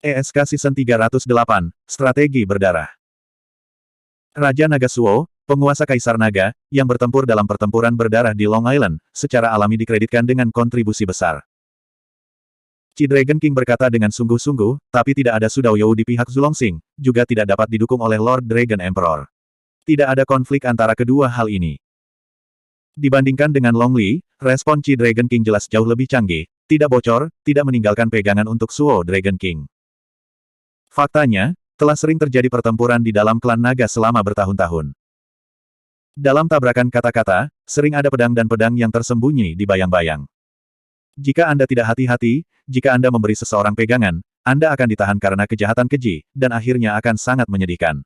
ESK Season 308, Strategi Berdarah. Raja Naga Suo, penguasa Kaisar Naga, yang bertempur dalam pertempuran berdarah di Long Island, secara alami dikreditkan dengan kontribusi besar. Qi Dragon King berkata dengan sungguh-sungguh, tapi tidak ada Su Daoyou di pihak Zulongxing, juga tidak dapat didukung oleh Lord Dragon Emperor. Tidak ada konflik antara kedua hal ini. Dibandingkan dengan Long Li, respon Qi Dragon King jelas jauh lebih canggih, tidak bocor, tidak meninggalkan pegangan untuk Suo Dragon King. Faktanya, telah sering terjadi pertempuran di dalam klan naga selama bertahun-tahun. Dalam tabrakan kata-kata, sering ada pedang dan pedang yang tersembunyi di bayang-bayang. Jika Anda tidak hati-hati, jika Anda memberi seseorang pegangan, Anda akan ditahan karena kejahatan keji, dan akhirnya akan sangat menyedihkan.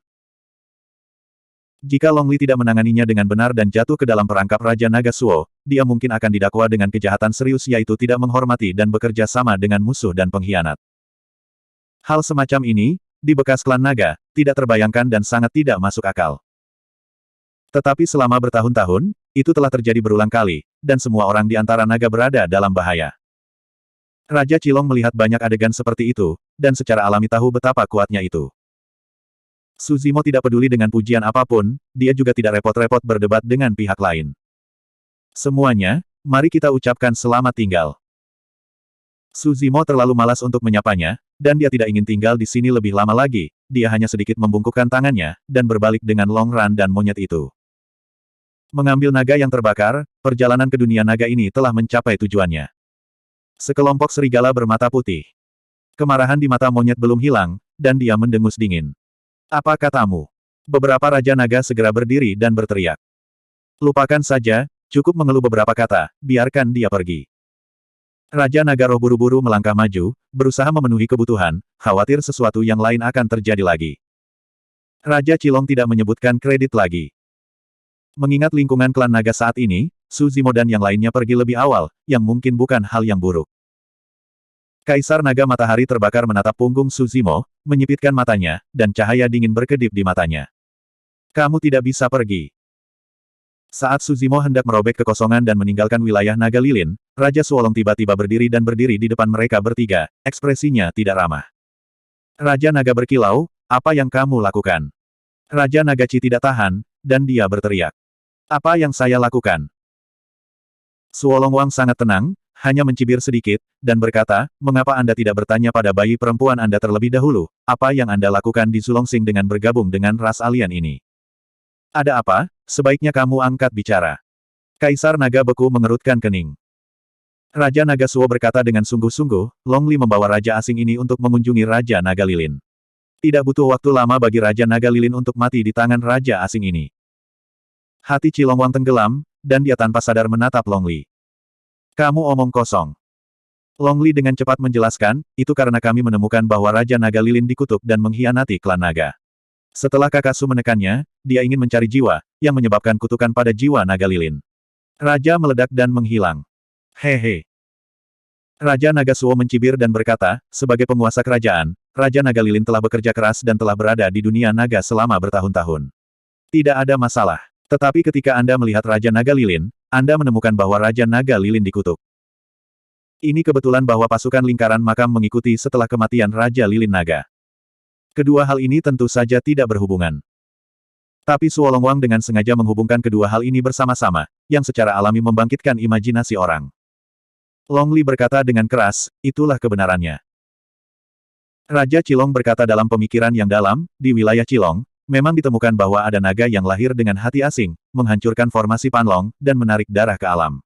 Jika Long Li tidak menanganinya dengan benar dan jatuh ke dalam perangkap Raja Naga Suo, dia mungkin akan didakwa dengan kejahatan serius yaitu tidak menghormati dan bekerja sama dengan musuh dan pengkhianat. Hal semacam ini, di bekas klan naga, tidak terbayangkan dan sangat tidak masuk akal. Tetapi selama bertahun-tahun, itu telah terjadi berulang kali, dan semua orang di antara naga berada dalam bahaya. Raja Qilong melihat banyak adegan seperti itu, dan secara alami tahu betapa kuatnya itu. Su Zimo tidak peduli dengan pujian apapun, dia juga tidak repot-repot berdebat dengan pihak lain. Semuanya, mari kita ucapkan selamat tinggal. Su Zimo terlalu malas untuk menyapanya, dan dia tidak ingin tinggal di sini lebih lama lagi, dia hanya sedikit membungkukkan tangannya, dan berbalik dengan Long Ran dan monyet itu. Mengambil naga yang terbakar, perjalanan ke dunia naga ini telah mencapai tujuannya. Sekelompok serigala bermata putih. Kemarahan di mata monyet belum hilang, dan dia mendengus dingin. Apa katamu? Beberapa Raja Naga segera berdiri dan berteriak. Lupakan saja, cukup mengeluh beberapa kata, biarkan dia pergi. Raja Naga Roh buru-buru melangkah maju, berusaha memenuhi kebutuhan, khawatir sesuatu yang lain akan terjadi lagi. Raja Qilong tidak menyebutkan kredit lagi. Mengingat lingkungan klan naga saat ini, Su Zimo dan yang lainnya pergi lebih awal, yang mungkin bukan hal yang buruk. Kaisar Naga Matahari terbakar menatap punggung Su Zimo, menyipitkan matanya, dan cahaya dingin berkedip di matanya. Kamu tidak bisa pergi. Saat Su Zimo hendak merobek kekosongan dan meninggalkan wilayah Naga Lilin, Raja Suolong tiba-tiba berdiri dan berdiri di depan mereka bertiga, ekspresinya tidak ramah. Raja Naga berkilau, apa yang kamu lakukan? Raja Naga Qi tidak tahan, dan dia berteriak. Apa yang saya lakukan? Suolong Wang sangat tenang, hanya mencibir sedikit, dan berkata, mengapa Anda tidak bertanya pada bayi perempuan Anda terlebih dahulu, apa yang Anda lakukan di Zulongxing dengan bergabung dengan ras alien ini? Ada apa? Sebaiknya kamu angkat bicara. Kaisar Naga Beku mengerutkan kening. Raja Naga Suo berkata dengan sungguh-sungguh, Long Li membawa Raja asing ini untuk mengunjungi Raja Naga Lilin. Tidak butuh waktu lama bagi Raja Naga Lilin untuk mati di tangan Raja asing ini. Hati Qilong Wang tenggelam, dan dia tanpa sadar menatap Long Li. Kamu omong kosong. Long Li dengan cepat menjelaskan, itu karena kami menemukan bahwa Raja Naga Lilin dikutuk dan mengkhianati klan naga. Setelah Kakak Su menekannya, dia ingin mencari jiwa, yang menyebabkan kutukan pada jiwa Naga Lilin. Raja meledak dan menghilang. Hehe. Raja Naga Suo mencibir dan berkata, sebagai penguasa kerajaan, Raja Naga Lilin telah bekerja keras dan telah berada di dunia naga selama bertahun-tahun. Tidak ada masalah. Tetapi ketika Anda melihat Raja Naga Lilin, Anda menemukan bahwa Raja Naga Lilin dikutuk. Ini kebetulan bahwa pasukan lingkaran makam mengikuti setelah kematian Raja Lilin Naga. Kedua hal ini tentu saja tidak berhubungan. Tapi Suolong Wang dengan sengaja menghubungkan kedua hal ini bersama-sama, yang secara alami membangkitkan imajinasi orang. Long Li berkata dengan keras, itulah kebenarannya. Raja Qilong berkata dalam pemikiran yang dalam, di wilayah Qilong, memang ditemukan bahwa ada naga yang lahir dengan hati asing, menghancurkan formasi Panlong, dan menarik darah ke alam.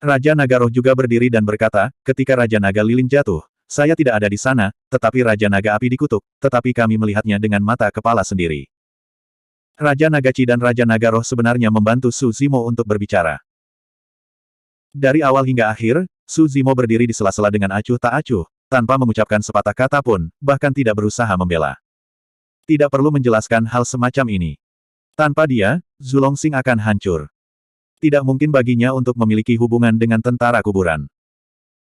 Raja Naga Roh juga berdiri dan berkata, ketika Raja Naga Lilin jatuh, saya tidak ada di sana, tetapi Raja Naga Api dikutuk, tetapi kami melihatnya dengan mata kepala sendiri. Raja Naga Qi dan Raja Naga Roh sebenarnya membantu Su Zimo untuk berbicara. Dari awal hingga akhir, Su Zimo berdiri di sela-sela dengan acuh tak acuh, tanpa mengucapkan sepatah kata pun, bahkan tidak berusaha membela. Tidak perlu menjelaskan hal semacam ini. Tanpa dia, Zulongxing akan hancur. Tidak mungkin baginya untuk memiliki hubungan dengan tentara kuburan.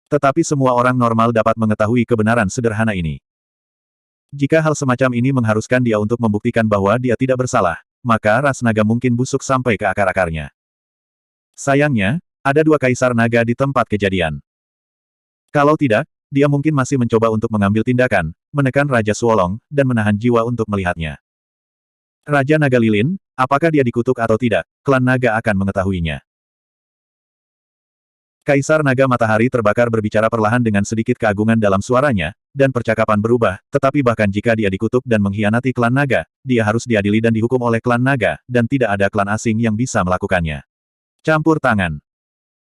Tetapi semua orang normal dapat mengetahui kebenaran sederhana ini. Jika hal semacam ini mengharuskan dia untuk membuktikan bahwa dia tidak bersalah, maka ras naga mungkin busuk sampai ke akar-akarnya. Sayangnya, ada dua kaisar naga di tempat kejadian. Kalau tidak, dia mungkin masih mencoba untuk mengambil tindakan, menekan Raja Suolong, dan menahan jiwa untuk melihatnya. Raja Naga Lilin, apakah dia dikutuk atau tidak, klan naga akan mengetahuinya. Kaisar Naga Matahari Terbakar berbicara perlahan dengan sedikit keagungan dalam suaranya, dan percakapan berubah, tetapi bahkan jika dia dikutuk dan mengkhianati klan naga, dia harus diadili dan dihukum oleh klan naga, dan tidak ada klan asing yang bisa melakukannya. Campur tangan.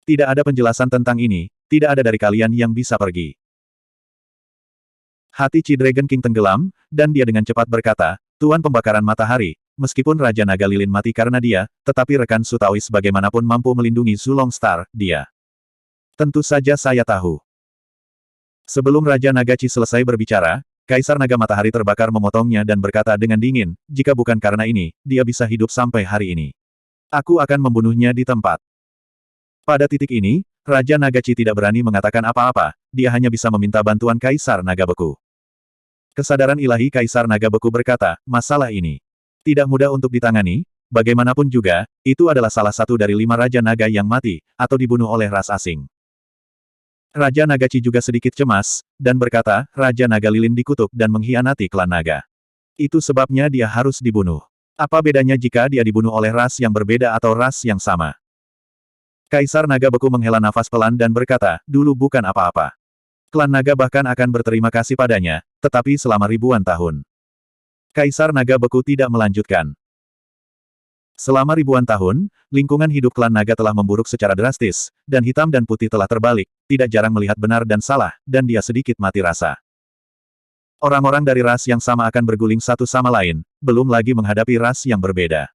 Tidak ada penjelasan tentang ini, tidak ada dari kalian yang bisa pergi. Hati Chi Dragon King tenggelam, dan dia dengan cepat berkata, Tuan Pembakaran Matahari, meskipun Raja Naga Lilin mati karena dia, tetapi rekan Su Taois bagaimanapun mampu melindungi Su Long Star, dia. Tentu saja saya tahu. Sebelum Raja Naga Chi selesai berbicara, Kaisar Naga Matahari Terbakar memotongnya dan berkata dengan dingin, jika bukan karena ini, dia bisa hidup sampai hari ini. Aku akan membunuhnya di tempat. Pada titik ini, Raja Naga Chi tidak berani mengatakan apa-apa, dia hanya bisa meminta bantuan Kaisar Naga Beku. Kesadaran ilahi Kaisar Naga Beku berkata, masalah ini tidak mudah untuk ditangani, bagaimanapun juga, itu adalah salah satu dari 5 Raja Naga yang mati, atau dibunuh oleh ras asing. Raja Naga Chi juga sedikit cemas, dan berkata, Raja Naga Lilin dikutuk dan mengkhianati klan naga. Itu sebabnya dia harus dibunuh. Apa bedanya jika dia dibunuh oleh ras yang berbeda atau ras yang sama? Kaisar Naga Beku menghela nafas pelan dan berkata, dulu bukan apa-apa. Klan naga bahkan akan berterima kasih padanya, tetapi selama ribuan tahun. Kaisar Naga Beku tidak melanjutkan. Selama ribuan tahun, lingkungan hidup klan naga telah memburuk secara drastis, dan hitam dan putih telah terbalik, tidak jarang melihat benar dan salah, dan dia sedikit mati rasa. Orang-orang dari ras yang sama akan berguling satu sama lain, belum lagi menghadapi ras yang berbeda.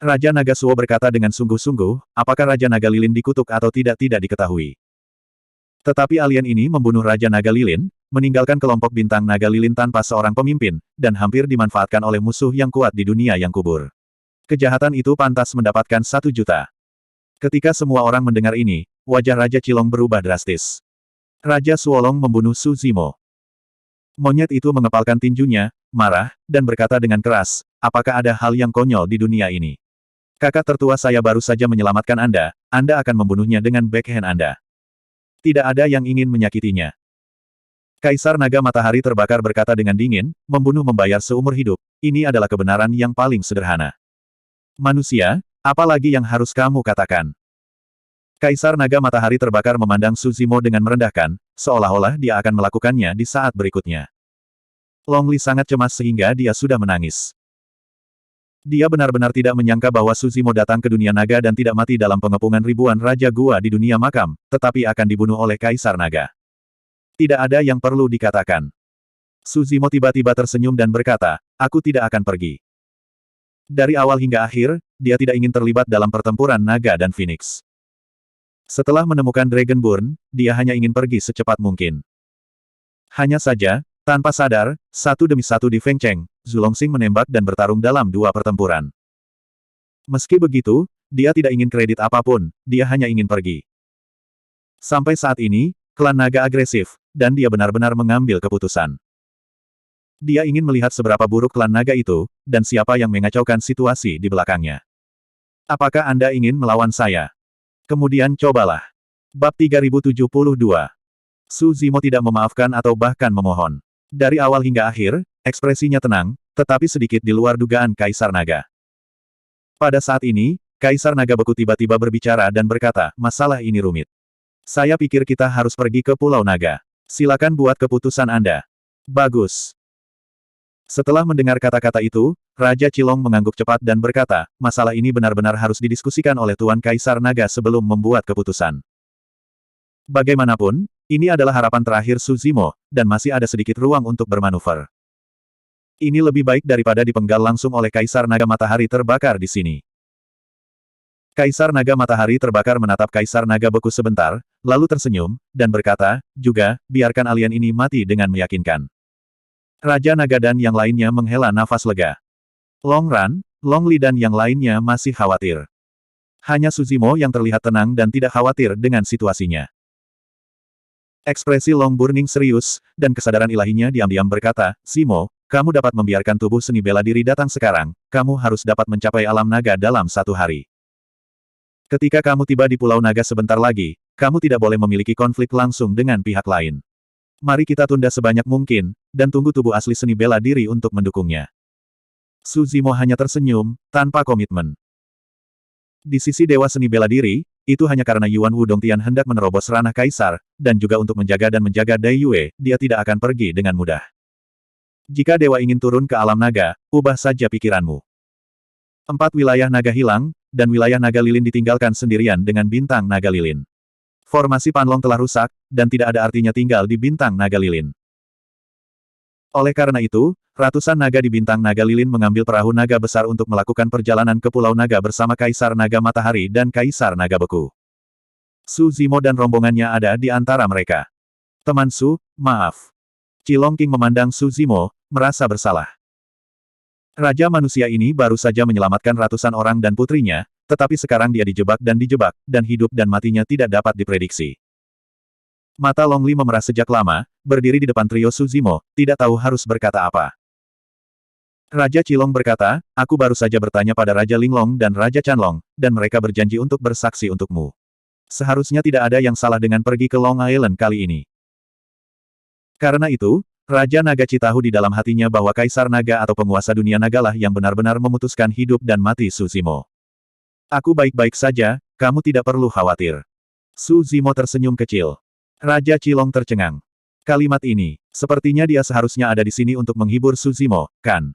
Raja Naga Suo berkata dengan sungguh-sungguh, apakah Raja Naga Lilin dikutuk atau tidak diketahui. Tetapi alien ini membunuh Raja Naga Lilin, meninggalkan kelompok bintang Naga Lilin tanpa seorang pemimpin, dan hampir dimanfaatkan oleh musuh yang kuat di dunia yang kubur. Kejahatan itu pantas mendapatkan 1 juta. Ketika semua orang mendengar ini, wajah Raja Chilong berubah drastis. Raja Suolong membunuh Su Zimo. Monyet itu mengepalkan tinjunya, marah, dan berkata dengan keras, apakah ada hal yang konyol di dunia ini? Kakak tertua saya baru saja menyelamatkan Anda akan membunuhnya dengan backhand Anda. Tidak ada yang ingin menyakitinya. Kaisar Naga Matahari Terbakar berkata dengan dingin, membunuh membayar seumur hidup, ini adalah kebenaran yang paling sederhana. Manusia, apa lagi yang harus kamu katakan? Kaisar Naga Matahari Terbakar memandang Su Zimo dengan merendahkan, seolah-olah dia akan melakukannya di saat berikutnya. Long Li sangat cemas sehingga dia sudah menangis. Dia benar-benar tidak menyangka bahwa Su Zimo datang ke dunia naga dan tidak mati dalam pengepungan ribuan Raja Gua di dunia makam, tetapi akan dibunuh oleh Kaisar Naga. Tidak ada yang perlu dikatakan. Su Zimo tiba-tiba tersenyum dan berkata, aku tidak akan pergi. Dari awal hingga akhir, dia tidak ingin terlibat dalam pertempuran naga dan Phoenix. Setelah menemukan Dragonborn, dia hanya ingin pergi secepat mungkin. Hanya saja, tanpa sadar, satu demi satu di Fengcheng, Zhu Longxing menembak dan bertarung dalam 2 pertempuran. Meski begitu, dia tidak ingin kredit apapun, dia hanya ingin pergi. Sampai saat ini, klan naga agresif, dan dia benar-benar mengambil keputusan. Dia ingin melihat seberapa buruk klan naga itu, dan siapa yang mengacaukan situasi di belakangnya. Apakah Anda ingin melawan saya? Kemudian cobalah. Bab 3072. Su Zimo tidak memaafkan atau bahkan memohon. Dari awal hingga akhir, ekspresinya tenang, tetapi sedikit di luar dugaan Kaisar Naga. Pada saat ini, Kaisar Naga Beku tiba-tiba berbicara dan berkata, masalah ini rumit. Saya pikir kita harus pergi ke Pulau Naga. Silakan buat keputusan Anda. Bagus. Setelah mendengar kata-kata itu, Raja Chilong mengangguk cepat dan berkata, masalah ini benar-benar harus didiskusikan oleh Tuan Kaisar Naga sebelum membuat keputusan. Bagaimanapun, ini adalah harapan terakhir Su Zimo, dan masih ada sedikit ruang untuk bermanuver. Ini lebih baik daripada dipenggal langsung oleh Kaisar Naga Matahari Terbakar di sini. Kaisar Naga Matahari Terbakar menatap Kaisar Naga Beku sebentar, lalu tersenyum, dan berkata, juga, biarkan alien ini mati dengan meyakinkan. Raja Naga dan yang lainnya menghela nafas lega. Long Ran, Long Li dan yang lainnya masih khawatir. Hanya Su Zimo yang terlihat tenang dan tidak khawatir dengan situasinya. Ekspresi Long Burning serius, dan kesadaran ilahinya diam-diam berkata, Zimo, kamu dapat membiarkan tubuh seni bela diri datang sekarang, kamu harus dapat mencapai alam naga dalam 1 hari. Ketika kamu tiba di Pulau Naga sebentar lagi, kamu tidak boleh memiliki konflik langsung dengan pihak lain. Mari kita tunda sebanyak mungkin, dan tunggu tubuh asli seni bela diri untuk mendukungnya. Su Zimo hanya tersenyum, tanpa komitmen. Di sisi Dewa Seni Bela Diri, itu hanya karena Yuan Wudongtian hendak menerobos ranah kaisar, dan juga untuk menjaga Dai Yue, dia tidak akan pergi dengan mudah. Jika dewa ingin turun ke alam naga, ubah saja pikiranmu. 4 wilayah naga hilang, dan wilayah naga lilin ditinggalkan sendirian dengan bintang naga lilin. Formasi Panlong telah rusak, dan tidak ada artinya tinggal di bintang naga lilin. Oleh karena itu, ratusan naga di bintang naga lilin mengambil perahu naga besar untuk melakukan perjalanan ke Pulau Naga bersama Kaisar Naga Matahari dan Kaisar Naga Beku. Su Zimo dan rombongannya ada di antara mereka. Teman Su, maaf. Qilong King memandang Su Zimo, merasa bersalah. Raja manusia ini baru saja menyelamatkan ratusan orang dan putrinya, tetapi sekarang dia dijebak, dan hidup dan matinya tidak dapat diprediksi. Mata Long Li memerah sejak lama, berdiri di depan trio Su Zimo, tidak tahu harus berkata apa. Raja Qilong berkata, aku baru saja bertanya pada Raja Linglong dan Raja Chanlong, dan mereka berjanji untuk bersaksi untukmu. Seharusnya tidak ada yang salah dengan pergi ke Long Island kali ini. Karena itu, Raja Naga Qi tahu di dalam hatinya bahwa Kaisar Naga atau penguasa dunia nagalah yang benar-benar memutuskan hidup dan mati Su Zimo. Aku baik-baik saja, kamu tidak perlu khawatir. Su Zimo tersenyum kecil. Raja Qilong tercengang. Kalimat ini, sepertinya dia seharusnya ada di sini untuk menghibur Su Zimo, kan?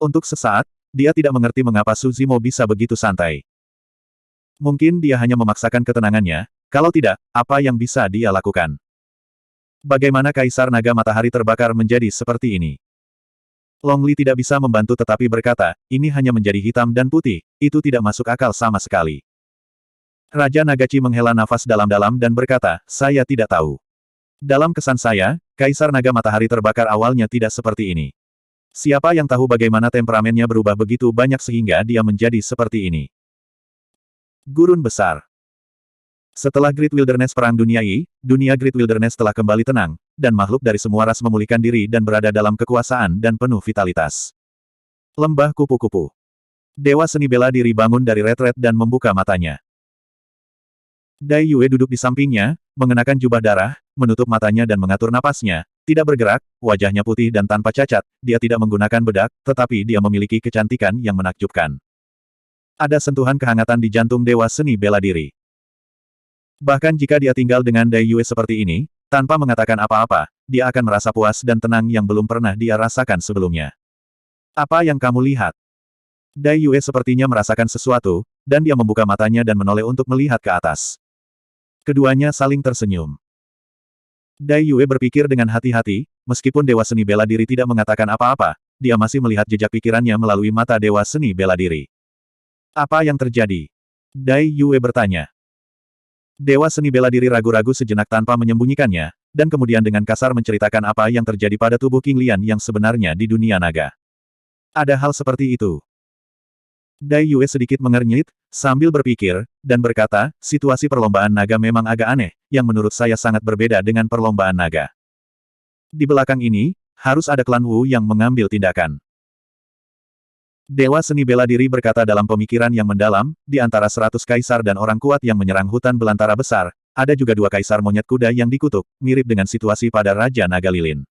Untuk sesaat, dia tidak mengerti mengapa Su Zimo bisa begitu santai. Mungkin dia hanya memaksakan ketenangannya, kalau tidak, apa yang bisa dia lakukan? Bagaimana Kaisar Naga Matahari terbakar menjadi seperti ini? Long Li tidak bisa membantu tetapi berkata, ini hanya menjadi hitam dan putih, itu tidak masuk akal sama sekali. Raja Naga Qi menghela nafas dalam-dalam dan berkata, saya tidak tahu. Dalam kesan saya, Kaisar Naga Matahari terbakar awalnya tidak seperti ini. Siapa yang tahu bagaimana temperamennya berubah begitu banyak sehingga dia menjadi seperti ini? Gurun Besar. Setelah Great Wilderness Perang Dunia I, dunia Great Wilderness telah kembali tenang, dan makhluk dari semua ras memulihkan diri dan berada dalam kekuasaan dan penuh vitalitas. Lembah Kupu-Kupu. Dewa Seni Bela Diri bangun dari retret dan membuka matanya. Dai Yue duduk di sampingnya, mengenakan jubah darah, menutup matanya dan mengatur napasnya, tidak bergerak, wajahnya putih dan tanpa cacat, dia tidak menggunakan bedak, tetapi dia memiliki kecantikan yang menakjubkan. Ada sentuhan kehangatan di jantung Dewa Seni Bela Diri. Bahkan jika dia tinggal dengan Dai Yue seperti ini, tanpa mengatakan apa-apa, dia akan merasa puas dan tenang yang belum pernah dia rasakan sebelumnya. Apa yang kamu lihat? Dai Yue sepertinya merasakan sesuatu, dan dia membuka matanya dan menoleh untuk melihat ke atas. Keduanya saling tersenyum. Dai Yue berpikir dengan hati-hati, meskipun Dewa Seni Bela Diri tidak mengatakan apa-apa, dia masih melihat jejak pikirannya melalui mata Dewa Seni Bela Diri. Apa yang terjadi? Dai Yue bertanya. Dewa Seni Bela Diri ragu-ragu sejenak tanpa menyembunyikannya, dan kemudian dengan kasar menceritakan apa yang terjadi pada tubuh King Lian yang sebenarnya di dunia naga. Ada hal seperti itu. Dai Yue sedikit mengernyit, sambil berpikir, dan berkata, situasi perlombaan naga memang agak aneh, yang menurut saya sangat berbeda dengan perlombaan naga. Di belakang ini, harus ada klan Wu yang mengambil tindakan. Dewa Seni Bela Diri berkata dalam pemikiran yang mendalam, di antara 100 kaisar dan orang kuat yang menyerang hutan belantara besar, ada juga 2 kaisar monyet kuda yang dikutuk, mirip dengan situasi pada Raja Naga Lilin.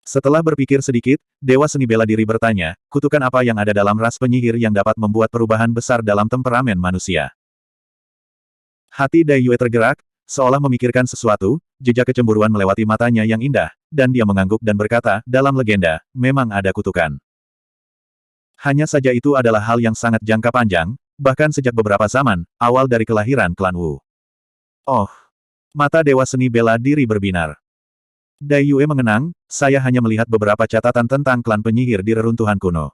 Setelah berpikir sedikit, Dewa Seni Bela Diri bertanya, kutukan apa yang ada dalam ras penyihir yang dapat membuat perubahan besar dalam temperamen manusia? Hati Dai Yue tergerak, seolah memikirkan sesuatu, jejak kecemburuan melewati matanya yang indah, dan dia mengangguk dan berkata, dalam legenda, memang ada kutukan. Hanya saja itu adalah hal yang sangat jangka panjang, bahkan sejak beberapa zaman, awal dari kelahiran klan Wu. Oh! Mata Dewa Seni Bela Diri berbinar. Dai Yue mengenang, saya hanya melihat beberapa catatan tentang klan penyihir di reruntuhan kuno.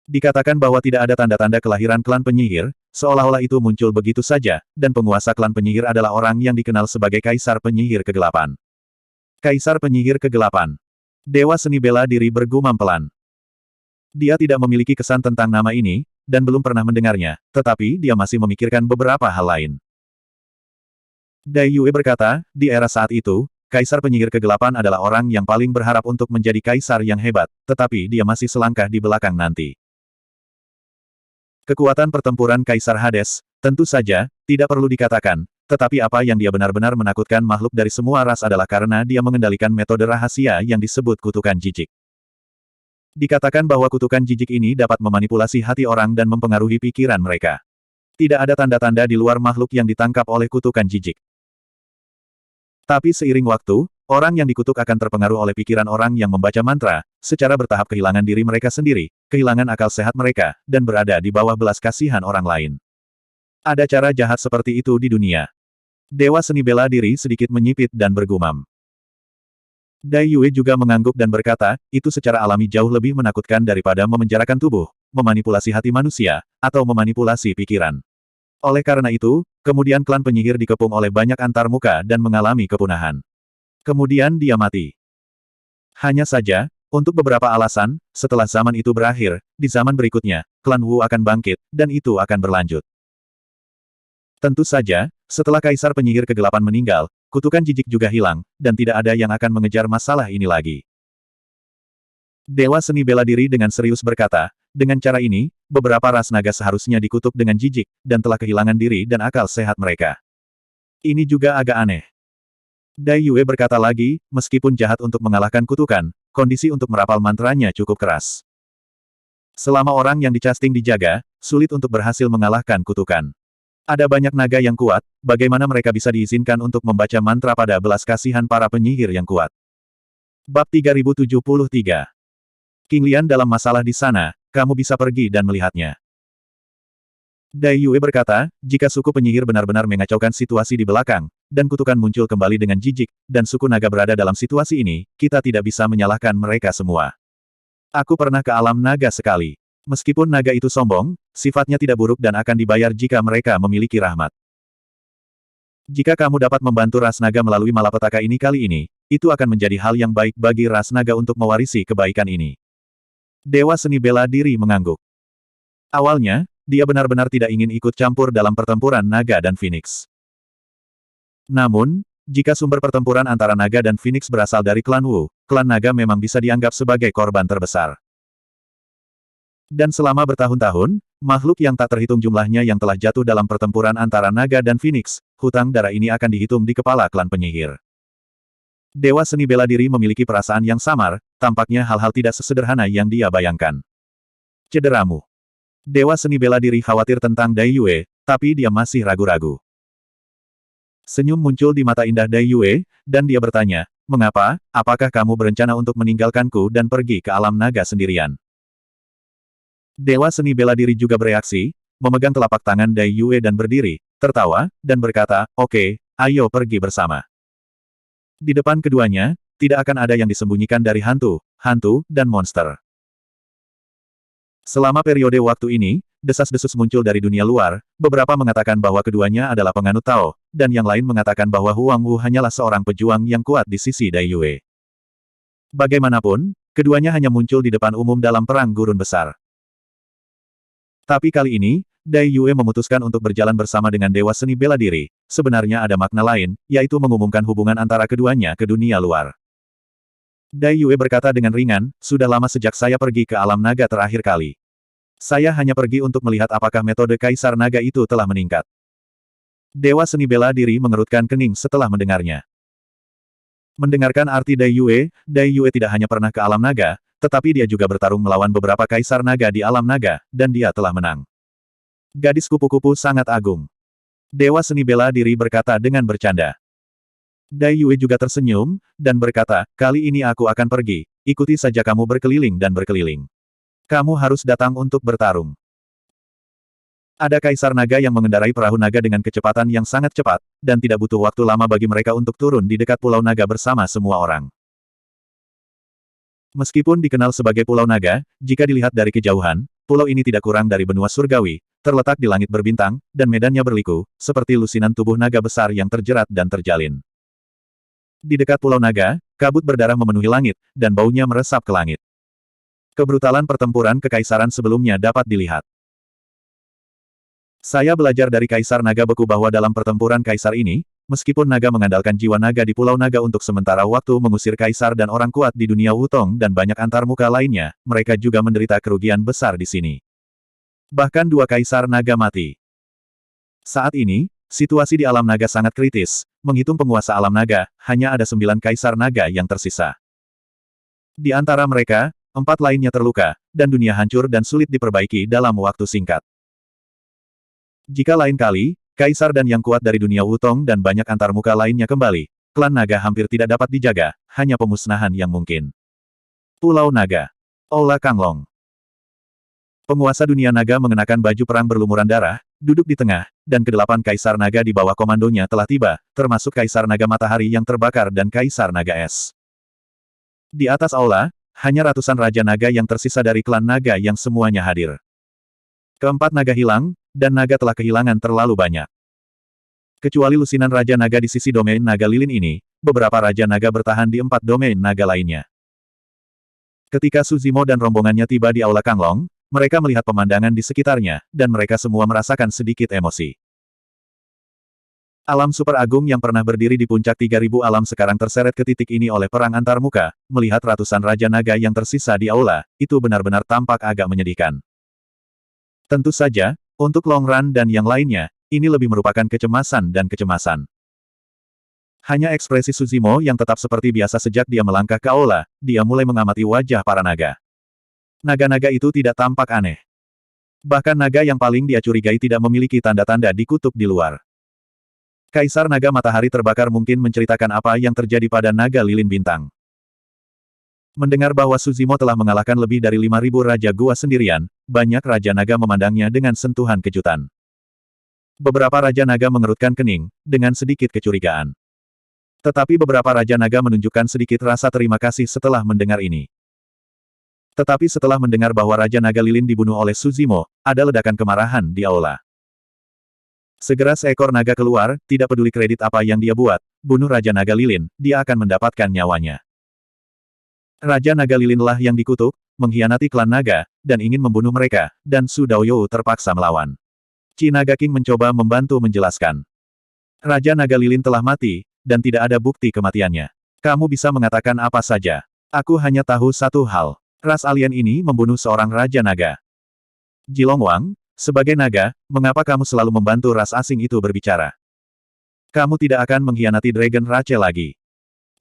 Dikatakan bahwa tidak ada tanda-tanda kelahiran klan penyihir, seolah-olah itu muncul begitu saja, dan penguasa klan penyihir adalah orang yang dikenal sebagai Kaisar Penyihir Kegelapan. Kaisar Penyihir Kegelapan. Dewa Seni Bela Diri bergumam pelan. Dia tidak memiliki kesan tentang nama ini, dan belum pernah mendengarnya, tetapi dia masih memikirkan beberapa hal lain. Dai Yue berkata, di era saat itu, Kaisar Penyihir Kegelapan adalah orang yang paling berharap untuk menjadi kaisar yang hebat, tetapi dia masih selangkah di belakang nanti. Kekuatan pertempuran Kaisar Hades, Tentu saja, tidak perlu dikatakan, tetapi apa yang dia benar-benar menakutkan makhluk dari semua ras adalah karena dia mengendalikan metode rahasia yang disebut kutukan jijik. Dikatakan bahwa kutukan jijik ini dapat memanipulasi hati orang dan mempengaruhi pikiran mereka. Tidak ada tanda-tanda di luar makhluk yang ditangkap oleh kutukan jijik. Tapi seiring waktu, orang yang dikutuk akan terpengaruh oleh pikiran orang yang membaca mantra, secara bertahap kehilangan diri mereka sendiri, kehilangan akal sehat mereka, dan berada di bawah belas kasihan orang lain. Ada cara jahat seperti itu di dunia. Dewa seni bela diri sedikit menyipit dan bergumam. Dai Yue juga mengangguk dan berkata, itu secara alami jauh lebih menakutkan daripada memenjarakan tubuh, memanipulasi hati manusia, atau memanipulasi pikiran. Oleh karena itu, kemudian klan penyihir dikepung oleh banyak antarmuka dan mengalami kepunahan. Kemudian dia mati. Hanya saja, untuk beberapa alasan, setelah zaman itu berakhir, di zaman berikutnya, klan Wu akan bangkit, dan itu akan berlanjut. Tentu saja, setelah Kaisar Penyihir Kegelapan meninggal, kutukan jijik juga hilang, dan tidak ada yang akan mengejar masalah ini lagi. Dewa seni bela diri dengan serius berkata, dengan cara ini, beberapa ras naga seharusnya dikutuk dengan jijik, dan telah kehilangan diri dan akal sehat mereka. Ini juga agak aneh. Dai Yue berkata lagi, meskipun jahat untuk mengalahkan kutukan, kondisi untuk merapal mantranya cukup keras. Selama orang yang dicasting dijaga, sulit untuk berhasil mengalahkan kutukan. Ada banyak naga yang kuat, bagaimana mereka bisa diizinkan untuk membaca mantra pada belas kasihan para penyihir yang kuat. Bab 3073. King Lian dalam masalah di sana, kamu bisa pergi dan melihatnya. Dai Yue berkata, jika suku penyihir benar-benar mengacaukan situasi di belakang, dan kutukan muncul kembali dengan jijik, dan suku naga berada dalam situasi ini, kita tidak bisa menyalahkan mereka semua. Aku pernah ke alam naga sekali. Meskipun naga itu sombong, sifatnya tidak buruk dan akan dibayar jika mereka memiliki rahmat. Jika kamu dapat membantu ras naga melalui malapetaka ini kali ini, itu akan menjadi hal yang baik bagi ras naga untuk mewarisi kebaikan ini. Dewa seni bela diri mengangguk. Awalnya, dia benar-benar tidak ingin ikut campur dalam pertempuran naga dan Phoenix. Namun, jika sumber pertempuran antara naga dan Phoenix berasal dari klan Wu, klan naga memang bisa dianggap sebagai korban terbesar. Dan selama bertahun-tahun, makhluk yang tak terhitung jumlahnya yang telah jatuh dalam pertempuran antara naga dan Phoenix, hutang darah ini akan dihitung di kepala klan penyihir. Dewa seni bela diri memiliki perasaan yang samar, tampaknya hal-hal tidak sesederhana yang dia bayangkan. Cederamu. Dewa seni bela diri khawatir tentang Dai Yue, tapi dia masih ragu-ragu. Senyum muncul di mata indah Dai Yue, dan dia bertanya, mengapa, apakah kamu berencana untuk meninggalkanku dan pergi ke alam naga sendirian? Dewa seni bela diri juga bereaksi, memegang telapak tangan Dai Yue dan berdiri, tertawa, dan berkata, oke, ayo pergi bersama. Di depan keduanya, tidak akan ada yang disembunyikan dari hantu, dan monster. Selama periode waktu ini, desas-desus muncul dari dunia luar, beberapa mengatakan bahwa keduanya adalah penganut Tao, dan yang lain mengatakan bahwa Huang Wu hanyalah seorang pejuang yang kuat di sisi Dai Yue. Bagaimanapun, keduanya hanya muncul di depan umum dalam perang gurun besar. Tapi kali ini, Dai Yue memutuskan untuk berjalan bersama dengan Dewa Seni Bela Diri. Sebenarnya ada makna lain, yaitu mengumumkan hubungan antara keduanya ke dunia luar. Dai Yue berkata dengan ringan, sudah lama sejak saya pergi ke alam naga terakhir kali. Saya hanya pergi untuk melihat apakah metode Kaisar Naga itu telah meningkat. Dewa Seni Bela Diri mengerutkan kening setelah mendengarnya. Mendengarkan arti Dai Yue tidak hanya pernah ke alam naga, tetapi dia juga bertarung melawan beberapa kaisar naga di alam naga, dan dia telah menang. Gadis kupu-kupu sangat agung. Dewa seni bela diri berkata dengan bercanda. Dai Yue juga tersenyum, dan berkata, kali ini aku akan pergi, ikuti saja kamu berkeliling dan berkeliling. Kamu harus datang untuk bertarung. Ada kaisar naga yang mengendarai perahu naga dengan kecepatan yang sangat cepat, dan tidak butuh waktu lama bagi mereka untuk turun di dekat pulau naga bersama semua orang. Meskipun dikenal sebagai Pulau Naga, jika dilihat dari kejauhan, pulau ini tidak kurang dari benua surgawi, terletak di langit berbintang, dan medannya berliku, seperti lusinan tubuh naga besar yang terjerat dan terjalin. Di dekat Pulau Naga, kabut berdarah memenuhi langit, dan baunya meresap ke langit. Kebrutalan pertempuran kekaisaran sebelumnya dapat dilihat. Saya belajar dari Kaisar Naga Beku bahwa dalam pertempuran kaisar ini, meskipun naga mengandalkan jiwa naga di Pulau Naga untuk sementara waktu mengusir kaisar dan orang kuat di dunia Wutong dan banyak antarmuka lainnya, mereka juga menderita kerugian besar di sini. Bahkan 2 kaisar naga mati. Saat ini, situasi di alam naga sangat kritis. Menghitung penguasa alam naga, hanya ada 9 kaisar naga yang tersisa. Di antara mereka, 4 lainnya terluka, dan dunia hancur dan sulit diperbaiki dalam waktu singkat. Jika lain kali, kaisar dan yang kuat dari dunia Wutong dan banyak antarmuka lainnya kembali, klan naga hampir tidak dapat dijaga, hanya pemusnahan yang mungkin. Pulau Naga. Aula Kanglong. Penguasa dunia naga mengenakan baju perang berlumuran darah, duduk di tengah, dan kedelapan kaisar naga di bawah komandonya telah tiba, termasuk kaisar naga matahari yang terbakar dan kaisar naga es. Di atas aula, hanya ratusan raja naga yang tersisa dari klan naga yang semuanya hadir. Keempat naga hilang, dan naga telah kehilangan terlalu banyak. Kecuali lusinan raja naga di sisi domain naga lilin ini, beberapa raja naga bertahan di 4 domain naga lainnya. Ketika Suzimo dan rombongannya tiba di aula Kanglong, mereka melihat pemandangan di sekitarnya, dan mereka semua merasakan sedikit emosi. Alam super agung yang pernah berdiri di puncak 3000 alam sekarang terseret ke titik ini oleh perang antarmuka, melihat ratusan raja naga yang tersisa di aula, itu benar-benar tampak agak menyedihkan. Tentu saja, untuk Long Run dan yang lainnya, ini lebih merupakan kecemasan dan kecemasan. Hanya ekspresi Suzimo yang tetap seperti biasa sejak dia melangkah ke aula, dia mulai mengamati wajah para naga. Naga-naga itu tidak tampak aneh. Bahkan naga yang paling dia curigai tidak memiliki tanda-tanda di kutub di luar. Kaisar naga matahari terbakar mungkin menceritakan apa yang terjadi pada naga lilin bintang. Mendengar bahwa Suzimo telah mengalahkan lebih dari 5.000 raja gua sendirian, banyak raja naga memandangnya dengan sentuhan kejutan. Beberapa raja naga mengerutkan kening, dengan sedikit kecurigaan. Tetapi beberapa raja naga menunjukkan sedikit rasa terima kasih setelah mendengar ini. Tetapi setelah mendengar bahwa Raja Naga Lilin dibunuh oleh Suzimo, ada ledakan kemarahan di aula. Segera seekor naga keluar, tidak peduli kredit apa yang dia buat, bunuh Raja Naga Lilin, dia akan mendapatkan nyawanya. Raja Naga Lilinlah yang dikutuk, mengkhianati klan naga, dan ingin membunuh mereka, dan Su Daoyou terpaksa melawan. Qi Naga King mencoba membantu menjelaskan. Raja Naga Lilin telah mati, dan tidak ada bukti kematiannya. Kamu bisa mengatakan apa saja. Aku hanya tahu satu hal. Ras alien ini membunuh seorang Raja Naga. Jilong Wang, sebagai naga, mengapa kamu selalu membantu ras asing itu berbicara? Kamu tidak akan mengkhianati Dragon Rachel lagi.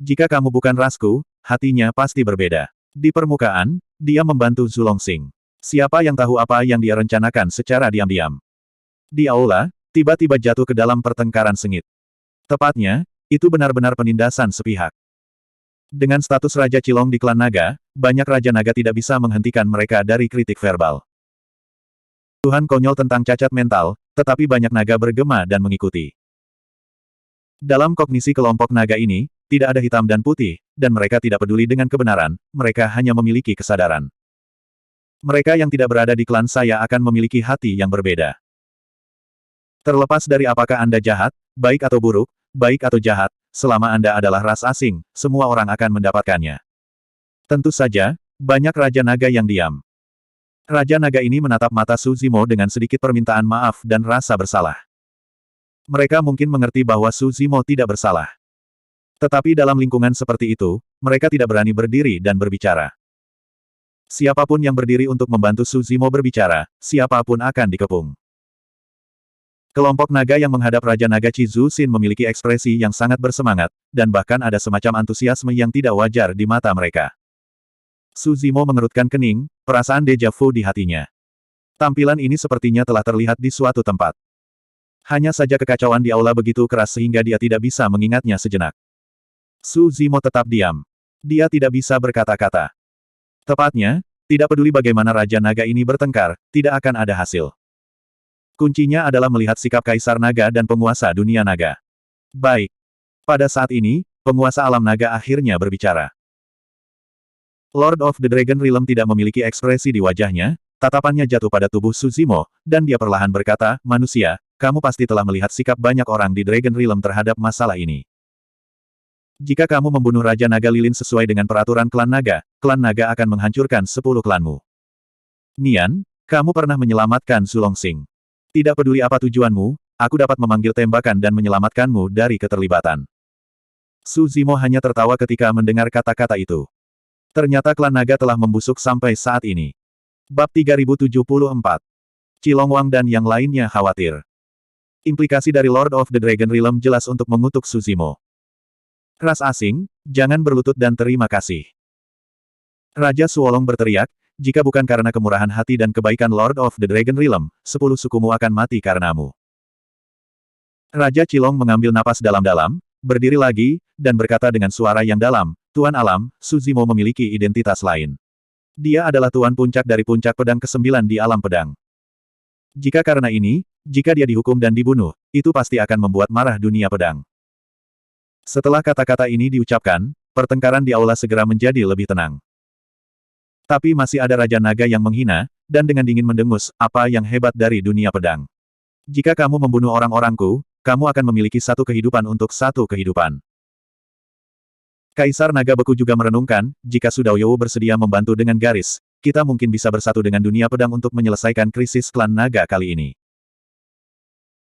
Jika kamu bukan rasku, hatinya pasti berbeda. Di permukaan, dia membantu Zulongxing. Siapa yang tahu apa yang dia rencanakan secara diam-diam? Di aula, tiba-tiba jatuh ke dalam pertengkaran sengit. Tepatnya, itu benar-benar penindasan sepihak. Dengan status Raja Cilong di klan naga, banyak Raja Naga tidak bisa menghentikan mereka dari kritik verbal. Tuhan konyol tentang cacat mental, tetapi banyak naga bergema dan mengikuti. Dalam kognisi kelompok naga ini, tidak ada hitam dan putih, dan mereka tidak peduli dengan kebenaran, mereka hanya memiliki kesadaran. Mereka yang tidak berada di klan saya akan memiliki hati yang berbeda. Terlepas dari apakah Anda jahat, baik atau buruk, baik atau jahat, selama Anda adalah ras asing, semua orang akan mendapatkannya. Tentu saja, banyak Raja Naga yang diam. Raja Naga ini menatap mata Suzimo dengan sedikit permintaan maaf dan rasa bersalah. Mereka mungkin mengerti bahwa Suzimo tidak bersalah. Tetapi dalam lingkungan seperti itu, mereka tidak berani berdiri dan berbicara. Siapapun yang berdiri untuk membantu Suzimo berbicara, siapapun akan dikepung. Kelompok naga yang menghadap Raja Naga Chizu Xin memiliki ekspresi yang sangat bersemangat, dan bahkan ada semacam antusiasme yang tidak wajar di mata mereka. Suzimo mengerutkan kening, perasaan deja vu di hatinya. Tampilan ini sepertinya telah terlihat di suatu tempat. Hanya saja kekacauan di aula begitu keras sehingga dia tidak bisa mengingatnya sejenak. Suzimo tetap diam. Dia tidak bisa berkata-kata. Tepatnya, tidak peduli bagaimana Raja Naga ini bertengkar, tidak akan ada hasil. Kuncinya adalah melihat sikap Kaisar Naga dan penguasa dunia naga. Baik. Pada saat ini, penguasa alam naga akhirnya berbicara. Lord of the Dragon Realm tidak memiliki ekspresi di wajahnya, tatapannya jatuh pada tubuh Suzimo, dan dia perlahan berkata, manusia, kamu pasti telah melihat sikap banyak orang di Dragon Realm terhadap masalah ini. Jika kamu membunuh Raja Naga Lilin sesuai dengan peraturan klan naga akan menghancurkan 10 klanmu. Nian, kamu pernah menyelamatkan Zulongxing. Tidak peduli apa tujuanmu, aku dapat memanggil tembakan dan menyelamatkanmu dari keterlibatan. Suzimo hanya tertawa ketika mendengar kata-kata itu. Ternyata klan naga telah membusuk sampai saat ini. Bab 3074. Cilong Wang dan yang lainnya khawatir. Implikasi dari Lord of the Dragon Realm jelas untuk mengutuk Su Zimo. Ras asing, jangan berlutut dan terima kasih. Raja Suolong berteriak, jika bukan karena kemurahan hati dan kebaikan Lord of the Dragon Realm, 10 sukumu akan mati karenamu. Raja Cilong mengambil napas dalam-dalam, berdiri lagi, dan berkata dengan suara yang dalam, Tuan Alam, Su Zimo memiliki identitas lain. Dia adalah Tuan Puncak dari Puncak Pedang ke-9 di Alam Pedang. Jika karena ini, jika dia dihukum dan dibunuh, itu pasti akan membuat marah dunia pedang. Setelah kata-kata ini diucapkan, pertengkaran di aula segera menjadi lebih tenang. Tapi masih ada Raja Naga yang menghina, dan dengan dingin mendengus, apa yang hebat dari dunia pedang. Jika kamu membunuh orang-orangku, kamu akan memiliki satu kehidupan untuk satu kehidupan. Kaisar Naga Beku juga merenungkan, jika Su Daoyu bersedia membantu dengan garis, kita mungkin bisa bersatu dengan dunia pedang untuk menyelesaikan krisis klan naga kali ini.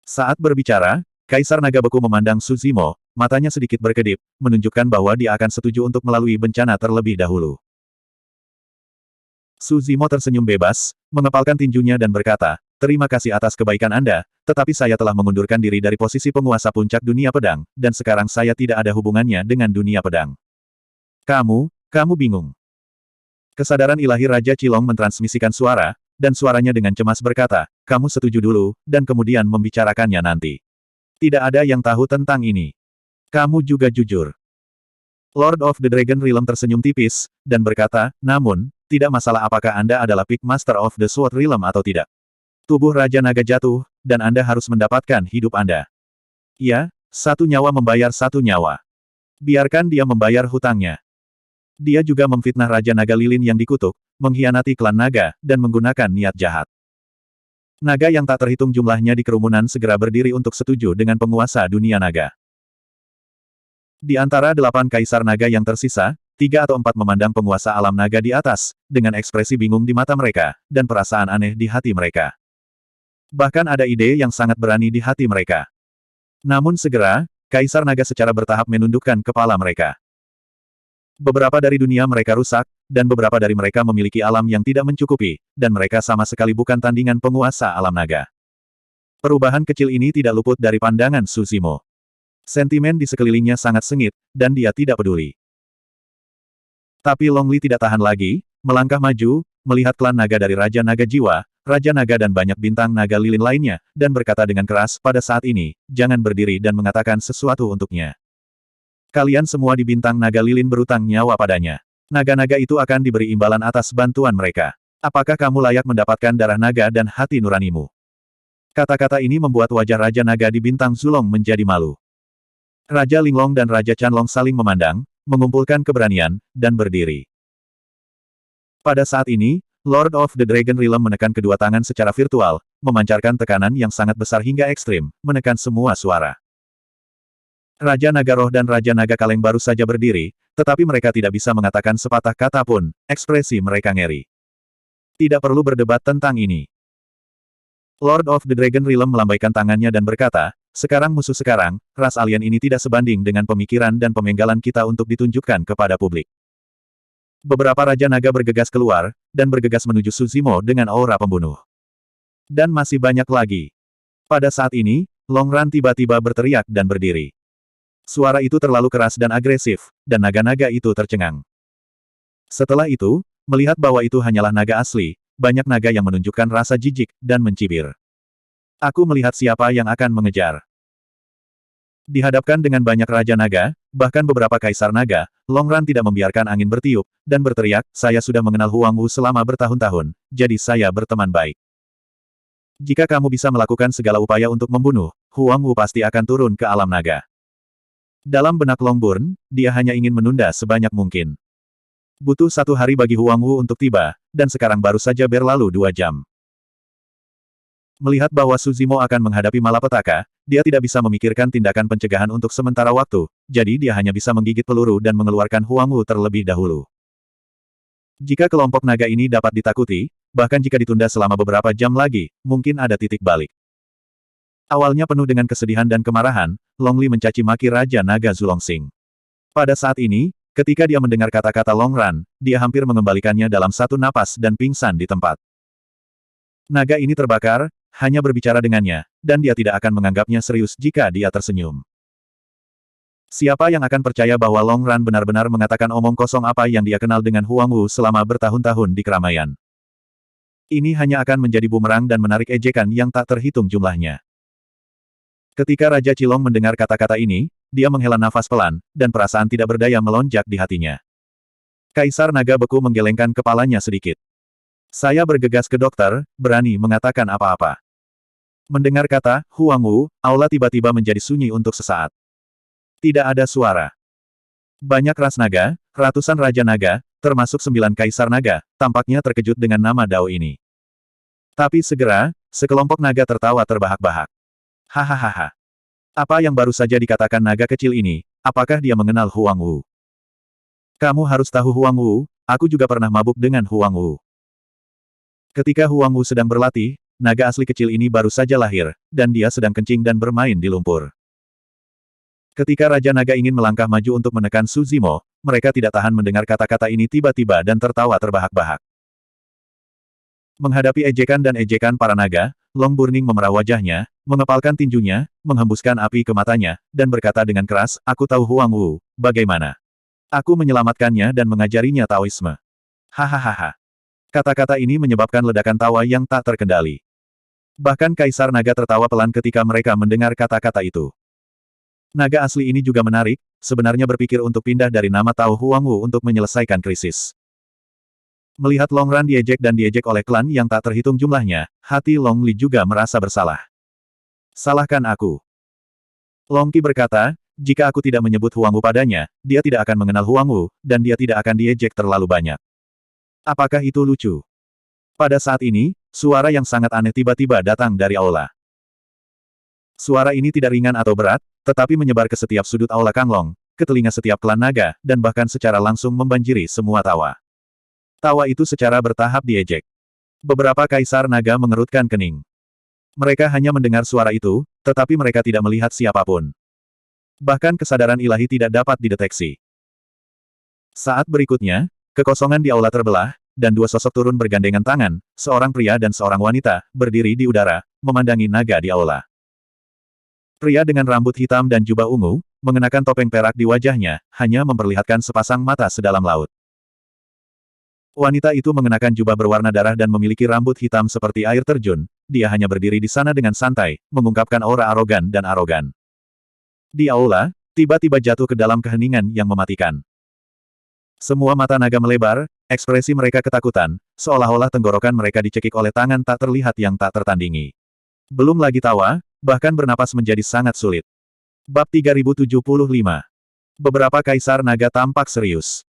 Saat berbicara, Kaisar Naga Beku memandang Su Zimo, matanya sedikit berkedip, menunjukkan bahwa dia akan setuju untuk melalui bencana terlebih dahulu. Su Zimo tersenyum bebas, mengepalkan tinjunya dan berkata, terima kasih atas kebaikan Anda, tetapi saya telah mengundurkan diri dari posisi penguasa puncak dunia pedang, dan sekarang saya tidak ada hubungannya dengan dunia pedang. Kamu bingung. Kesadaran ilahi Raja Cilong mentransmisikan suara, dan suaranya dengan cemas berkata, kamu setuju dulu, dan kemudian membicarakannya nanti. Tidak ada yang tahu tentang ini. Kamu juga jujur. Lord of the Dragon Realm tersenyum tipis, dan berkata, namun, tidak masalah apakah Anda adalah Peak Master of the Sword Realm atau tidak. Tubuh Raja Naga jatuh, dan Anda harus mendapatkan hidup Anda. Ya, satu nyawa membayar satu nyawa. Biarkan dia membayar hutangnya. Dia juga memfitnah Raja Naga Lilin yang dikutuk, mengkhianati klan naga, dan menggunakan niat jahat. Naga yang tak terhitung jumlahnya di kerumunan segera berdiri untuk setuju dengan penguasa dunia naga. Di antara 8 kaisar naga yang tersisa, 3 atau 4 memandang penguasa alam naga di atas, dengan ekspresi bingung di mata mereka, dan perasaan aneh di hati mereka. Bahkan ada ide yang sangat berani di hati mereka. Namun segera, kaisar naga secara bertahap menundukkan kepala mereka. Beberapa dari dunia mereka rusak, dan beberapa dari mereka memiliki alam yang tidak mencukupi, dan mereka sama sekali bukan tandingan penguasa alam naga. Perubahan kecil ini tidak luput dari pandangan Su Zimo. Sentimen di sekelilingnya sangat sengit, dan dia tidak peduli. Tapi Long Li tidak tahan lagi, melangkah maju, melihat klan naga dari Raja Naga Jiwa, Raja Naga dan banyak bintang naga lilin lainnya, dan berkata dengan keras pada saat ini, jangan berdiri dan mengatakan sesuatu untuknya. Kalian semua di bintang naga lilin berutang nyawa padanya. Naga-naga itu akan diberi imbalan atas bantuan mereka. Apakah kamu layak mendapatkan darah naga dan hati nuranimu? Kata-kata ini membuat wajah Raja Naga di bintang Zulong menjadi malu. Raja Linglong dan Raja Chanlong saling memandang, mengumpulkan keberanian, dan berdiri. Pada saat ini, Lord of the Dragon Realm menekan kedua tangan secara virtual, memancarkan tekanan yang sangat besar hingga ekstrim, menekan semua suara. Raja Naga Roh dan Raja Naga Kaleng baru saja berdiri, tetapi mereka tidak bisa mengatakan sepatah kata pun, ekspresi mereka ngeri. Tidak perlu berdebat tentang ini. Lord of the Dragon Realm melambaikan tangannya dan berkata, sekarang musuh sekarang, ras alien ini tidak sebanding dengan pemikiran dan pemenggalan kita untuk ditunjukkan kepada publik. Beberapa Raja Naga bergegas keluar, dan bergegas menuju Su Zimo dengan aura pembunuh. Dan masih banyak lagi. Pada saat ini, Long Ran tiba-tiba berteriak dan berdiri. Suara itu terlalu keras dan agresif, dan naga-naga itu tercengang. Setelah itu, melihat bahwa itu hanyalah naga asli, banyak naga yang menunjukkan rasa jijik, dan mencibir. Aku melihat siapa yang akan mengejar. Dihadapkan dengan banyak Raja Naga, bahkan beberapa Kaisar Naga, Long Ran tidak membiarkan angin bertiup, dan berteriak, saya sudah mengenal Huang Wu selama bertahun-tahun, jadi saya berteman baik. Jika kamu bisa melakukan segala upaya untuk membunuh, Huang Wu pasti akan turun ke alam naga. Dalam benak Longburn, dia hanya ingin menunda sebanyak mungkin. Butuh 1 hari bagi Huang Wu untuk tiba, dan sekarang baru saja berlalu 2 jam. Melihat bahwa Su Zimo akan menghadapi malapetaka, dia tidak bisa memikirkan tindakan pencegahan untuk sementara waktu, jadi dia hanya bisa menggigit peluru dan mengeluarkan Huang Wu terlebih dahulu. Jika kelompok naga ini dapat ditakuti, bahkan jika ditunda selama beberapa jam lagi, mungkin ada titik balik. Awalnya penuh dengan kesedihan dan kemarahan, Long Li mencaci maki Raja Naga Zulongxing. Pada saat ini, ketika dia mendengar kata-kata Long Ran, dia hampir mengembalikannya dalam satu napas dan pingsan di tempat. Naga ini terbakar, hanya berbicara dengannya, dan dia tidak akan menganggapnya serius jika dia tersenyum. Siapa yang akan percaya bahwa Long Ran benar-benar mengatakan omong kosong apa yang dia kenal dengan Huang Wu selama bertahun-tahun di keramaian. Ini hanya akan menjadi bumerang dan menarik ejekan yang tak terhitung jumlahnya. Ketika Raja Qilong mendengar kata-kata ini, dia menghela nafas pelan, dan perasaan tidak berdaya melonjak di hatinya. Kaisar Naga Beku menggelengkan kepalanya sedikit. Saya bergegas ke dokter, berani mengatakan apa-apa. Mendengar kata Huang Wu, aula tiba-tiba menjadi sunyi untuk sesaat. Tidak ada suara. Banyak ras naga, ratusan raja naga, termasuk 9 kaisar naga, tampaknya terkejut dengan nama Dao ini. Tapi segera, sekelompok naga tertawa terbahak-bahak. Hahaha. Apa yang baru saja dikatakan naga kecil ini, apakah dia mengenal Huang Wu? Kamu harus tahu Huang Wu, aku juga pernah mabuk dengan Huang Wu. Ketika Huang Wu sedang berlatih, naga asli kecil ini baru saja lahir, dan dia sedang kencing dan bermain di lumpur. Ketika Raja Naga ingin melangkah maju untuk menekan Su Zimo, mereka tidak tahan mendengar kata-kata ini tiba-tiba dan tertawa terbahak-bahak. Menghadapi ejekan dan ejekan para naga, Long Burning memerah wajahnya, mengepalkan tinjunya, menghembuskan api ke matanya, dan berkata dengan keras, aku tahu Huang Wu, bagaimana? Aku menyelamatkannya dan mengajarinya Taoisme. Hahaha. Kata-kata ini menyebabkan ledakan tawa yang tak terkendali. Bahkan Kaisar Naga tertawa pelan ketika mereka mendengar kata-kata itu. Naga asli ini juga menarik, sebenarnya berpikir untuk pindah dari nama Tao Huang Wu untuk menyelesaikan krisis. Melihat Long Ran diejek dan diejek oleh klan yang tak terhitung jumlahnya, hati Long Li juga merasa bersalah. Salahkan aku. Long Qi berkata, jika aku tidak menyebut Huang Wu padanya, dia tidak akan mengenal Huang Wu, dan dia tidak akan diejek terlalu banyak. Apakah itu lucu? Pada saat ini, suara yang sangat aneh tiba-tiba datang dari aula. Suara ini tidak ringan atau berat, tetapi menyebar ke setiap sudut aula Kanglong, ke telinga setiap klan naga, dan bahkan secara langsung membanjiri semua tawa. Tawa itu secara bertahap diejek. Beberapa kaisar naga mengerutkan kening. Mereka hanya mendengar suara itu, tetapi mereka tidak melihat siapapun. Bahkan kesadaran ilahi tidak dapat dideteksi. Saat berikutnya, kekosongan di aula terbelah, dan 2 sosok turun bergandengan tangan, seorang pria dan seorang wanita, berdiri di udara, memandangi naga di aula. Pria dengan rambut hitam dan jubah ungu, mengenakan topeng perak di wajahnya, hanya memperlihatkan sepasang mata sedalam laut. Wanita itu mengenakan jubah berwarna darah dan memiliki rambut hitam seperti air terjun, dia hanya berdiri di sana dengan santai, mengungkapkan aura arogan dan arogan. Di aula, tiba-tiba jatuh ke dalam keheningan yang mematikan. Semua mata naga melebar, ekspresi mereka ketakutan, seolah-olah tenggorokan mereka dicekik oleh tangan tak terlihat yang tak tertandingi. Belum lagi tawa, bahkan bernapas menjadi sangat sulit. Bab 3075. Beberapa kaisar naga tampak serius.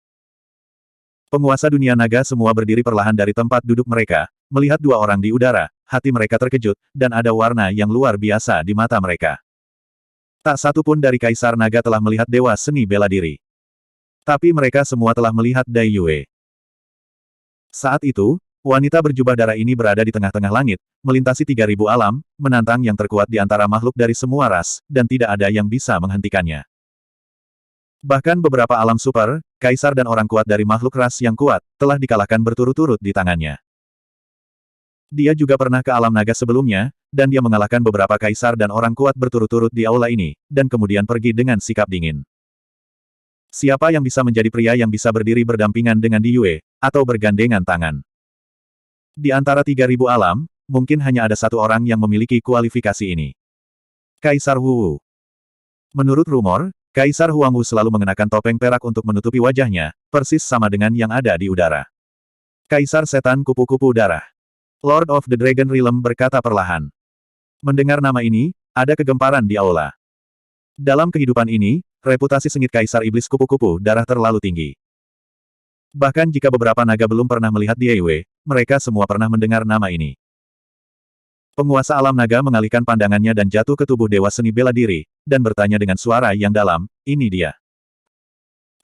Penguasa dunia naga semua berdiri perlahan dari tempat duduk mereka, melihat 2 orang di udara, hati mereka terkejut, dan ada warna yang luar biasa di mata mereka. Tak satu pun dari kaisar naga telah melihat dewa seni bela diri. Tapi mereka semua telah melihat Dai Yue. Saat itu, wanita berjubah darah ini berada di tengah-tengah langit, melintasi 3.000 alam, menantang yang terkuat di antara makhluk dari semua ras, dan tidak ada yang bisa menghentikannya. Bahkan beberapa alam super, kaisar dan orang kuat dari makhluk ras yang kuat, telah dikalahkan berturut-turut di tangannya. Dia juga pernah ke alam naga sebelumnya, dan dia mengalahkan beberapa kaisar dan orang kuat berturut-turut di aula ini, dan kemudian pergi dengan sikap dingin. Siapa yang bisa menjadi pria yang bisa berdiri berdampingan dengan Di Yue, atau bergandengan tangan? Di antara 3.000 alam, mungkin hanya ada 1 orang yang memiliki kualifikasi ini. Kaisar Wu. Menurut rumor, Kaisar Huang Wu selalu mengenakan topeng perak untuk menutupi wajahnya, persis sama dengan yang ada di udara. Kaisar Setan Kupu-Kupu Darah. Lord of the Dragon Realm berkata perlahan. Mendengar nama ini, ada kegemparan di aula. Dalam kehidupan ini, reputasi sengit Kaisar Iblis Kupu-Kupu Darah terlalu tinggi. Bahkan jika beberapa naga belum pernah melihat Dai Yue, mereka semua pernah mendengar nama ini. Penguasa alam naga mengalihkan pandangannya dan jatuh ke tubuh dewa seni bela diri, dan bertanya dengan suara yang dalam, ini dia.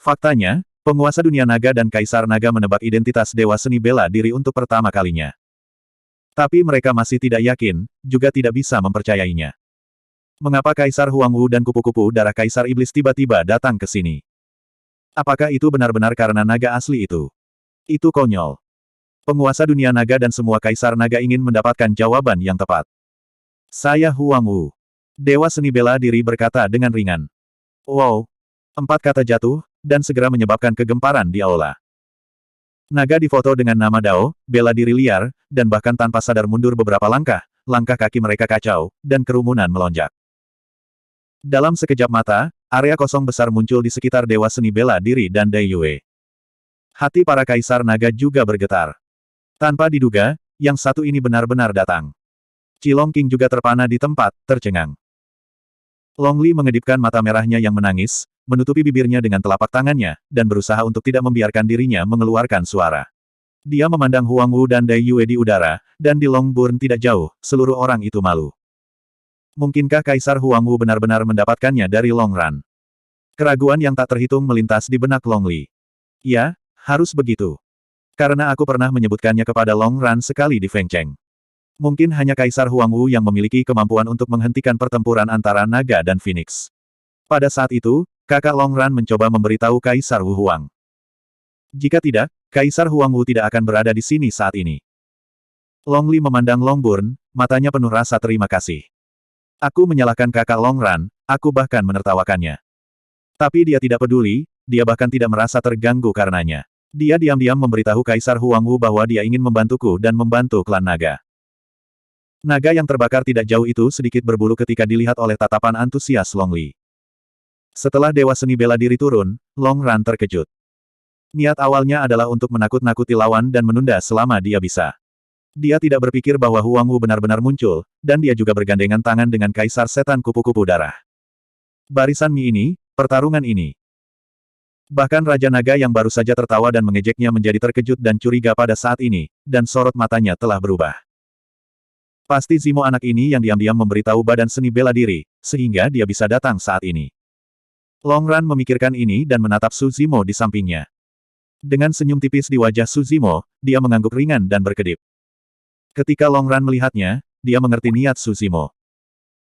Faktanya, penguasa dunia naga dan kaisar naga menebak identitas dewa seni bela diri untuk pertama kalinya. Tapi mereka masih tidak yakin, juga tidak bisa mempercayainya. Mengapa Kaisar Huang Wu dan kupu-kupu darah Kaisar Iblis tiba-tiba datang ke sini? Apakah itu benar-benar karena naga asli itu? Itu konyol. Penguasa dunia naga dan semua kaisar naga ingin mendapatkan jawaban yang tepat. Saya Huang Wu. Dewa seni bela diri berkata dengan ringan. Wow! 4 kata jatuh, dan segera menyebabkan kegemparan di aula. Naga difoto dengan nama Dao, bela diri liar, dan bahkan tanpa sadar mundur beberapa langkah, langkah kaki mereka kacau, dan kerumunan melonjak. Dalam sekejap mata, area kosong besar muncul di sekitar Dewa Seni Bela Diri dan Dai Yue. Hati para kaisar naga juga bergetar. Tanpa diduga, yang satu ini benar-benar datang. Qilong King juga terpana di tempat, tercengang. Long Li mengedipkan mata merahnya yang menangis, menutupi bibirnya dengan telapak tangannya, dan berusaha untuk tidak membiarkan dirinya mengeluarkan suara. Dia memandang Huang Wu dan Dai Yue di udara, dan di Longbourn tidak jauh, seluruh orang itu malu. Mungkinkah Kaisar Huang Wu benar-benar mendapatkannya dari Long Ran? Keraguan yang tak terhitung melintas di benak Long Li. Ya, harus begitu. Karena aku pernah menyebutkannya kepada Long Ran sekali di Feng Cheng. Mungkin hanya Kaisar Huang Wu yang memiliki kemampuan untuk menghentikan pertempuran antara naga dan Phoenix. Pada saat itu, kakak Long Ran mencoba memberitahu Kaisar Wu Huang. Jika tidak, Kaisar Huang Wu tidak akan berada di sini saat ini. Long Li memandang Longbourn, matanya penuh rasa terima kasih. Aku menyalahkan kakak Long Ran, aku bahkan menertawakannya. Tapi dia tidak peduli, dia bahkan tidak merasa terganggu karenanya. Dia diam-diam memberitahu Kaisar Huang Wu bahwa dia ingin membantuku dan membantu klan naga. Naga yang terbakar tidak jauh itu sedikit berbulu ketika dilihat oleh tatapan antusias Long Li. Setelah Dewa Seni Bela Diri turun, Long Ran terkejut. Niat awalnya adalah untuk menakut-nakuti lawan dan menunda selama dia bisa. Dia tidak berpikir bahwa Huang Wu benar-benar muncul, dan dia juga bergandengan tangan dengan Kaisar Setan Kupu-Kupu Darah. Barisan Mi ini, pertarungan ini. Bahkan Raja Naga yang baru saja tertawa dan mengejeknya menjadi terkejut dan curiga pada saat ini, dan sorot matanya telah berubah. Pasti Zimo anak ini yang diam-diam memberitahu badan seni bela diri, sehingga dia bisa datang saat ini. Long Ran memikirkan ini dan menatap Su Zimo di sampingnya. Dengan senyum tipis di wajah Su Zimo, dia mengangguk ringan dan berkedip. Ketika Long Ran melihatnya, dia mengerti niat Su Zimo.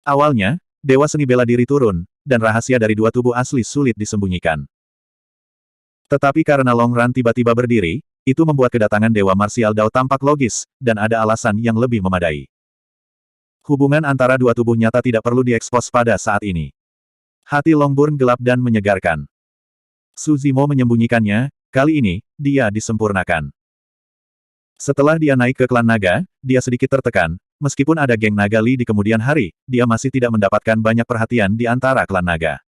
Awalnya, Dewa Seni Bela Diri turun, dan rahasia dari dua tubuh asli sulit disembunyikan. Tetapi karena Long Ran tiba-tiba berdiri, itu membuat kedatangan Dewa Marsial Dao tampak logis, dan ada alasan yang lebih memadai. Hubungan antara dua tubuh nyata tidak perlu diekspos pada saat ini. Hati Longbourn gelap dan menyegarkan. Su Zimo menyembunyikannya, kali ini, dia disempurnakan. Setelah dia naik ke klan naga, dia sedikit tertekan, meskipun ada geng naga Li di kemudian hari, dia masih tidak mendapatkan banyak perhatian di antara klan naga.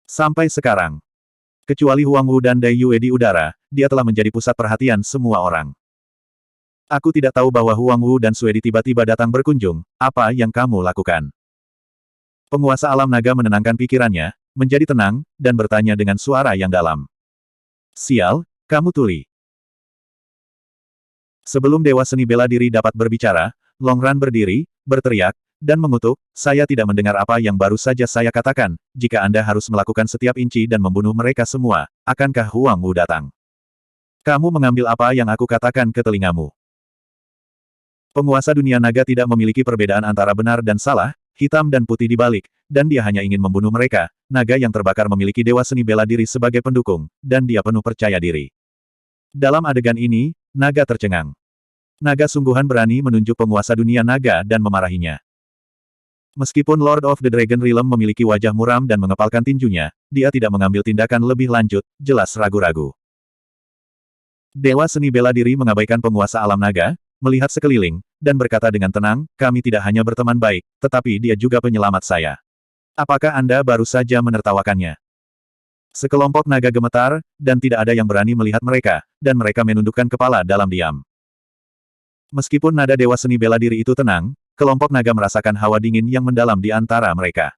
Sampai sekarang. Kecuali Huang Wu dan Dai Yue di udara, dia telah menjadi pusat perhatian semua orang. Aku tidak tahu bahwa Huang Wu dan Suedi tiba-tiba datang berkunjung, apa yang kamu lakukan? Penguasa alam naga menenangkan pikirannya, menjadi tenang, dan bertanya dengan suara yang dalam. Sial, kamu tuli. Sebelum Dewa Seni Bela Diri dapat berbicara, Long Ran berdiri, berteriak, dan mengutuk, saya tidak mendengar apa yang baru saja saya katakan, jika Anda harus melakukan setiap inci dan membunuh mereka semua, akankah Huang Wu datang? Kamu mengambil apa yang aku katakan ke telingamu? Penguasa dunia naga tidak memiliki perbedaan antara benar dan salah, hitam dan putih di balik, dan dia hanya ingin membunuh mereka. Naga yang terbakar memiliki Dewa Seni Bela Diri sebagai pendukung, dan dia penuh percaya diri. Dalam adegan ini, naga tercengang. Naga sungguhan berani menunjuk penguasa dunia naga dan memarahinya. Meskipun Lord of the Dragon Realm memiliki wajah muram dan mengepalkan tinjunya, dia tidak mengambil tindakan lebih lanjut, jelas ragu-ragu. Dewa Seni Bela Diri mengabaikan penguasa alam naga, melihat sekeliling, dan berkata dengan tenang, kami tidak hanya berteman baik, tetapi dia juga penyelamat saya. Apakah Anda baru saja menertawakannya? Sekelompok naga gemetar, dan tidak ada yang berani melihat mereka, dan mereka menundukkan kepala dalam diam. Meskipun nada Dewa Seni Bela Diri itu tenang, kelompok naga merasakan hawa dingin yang mendalam di antara mereka.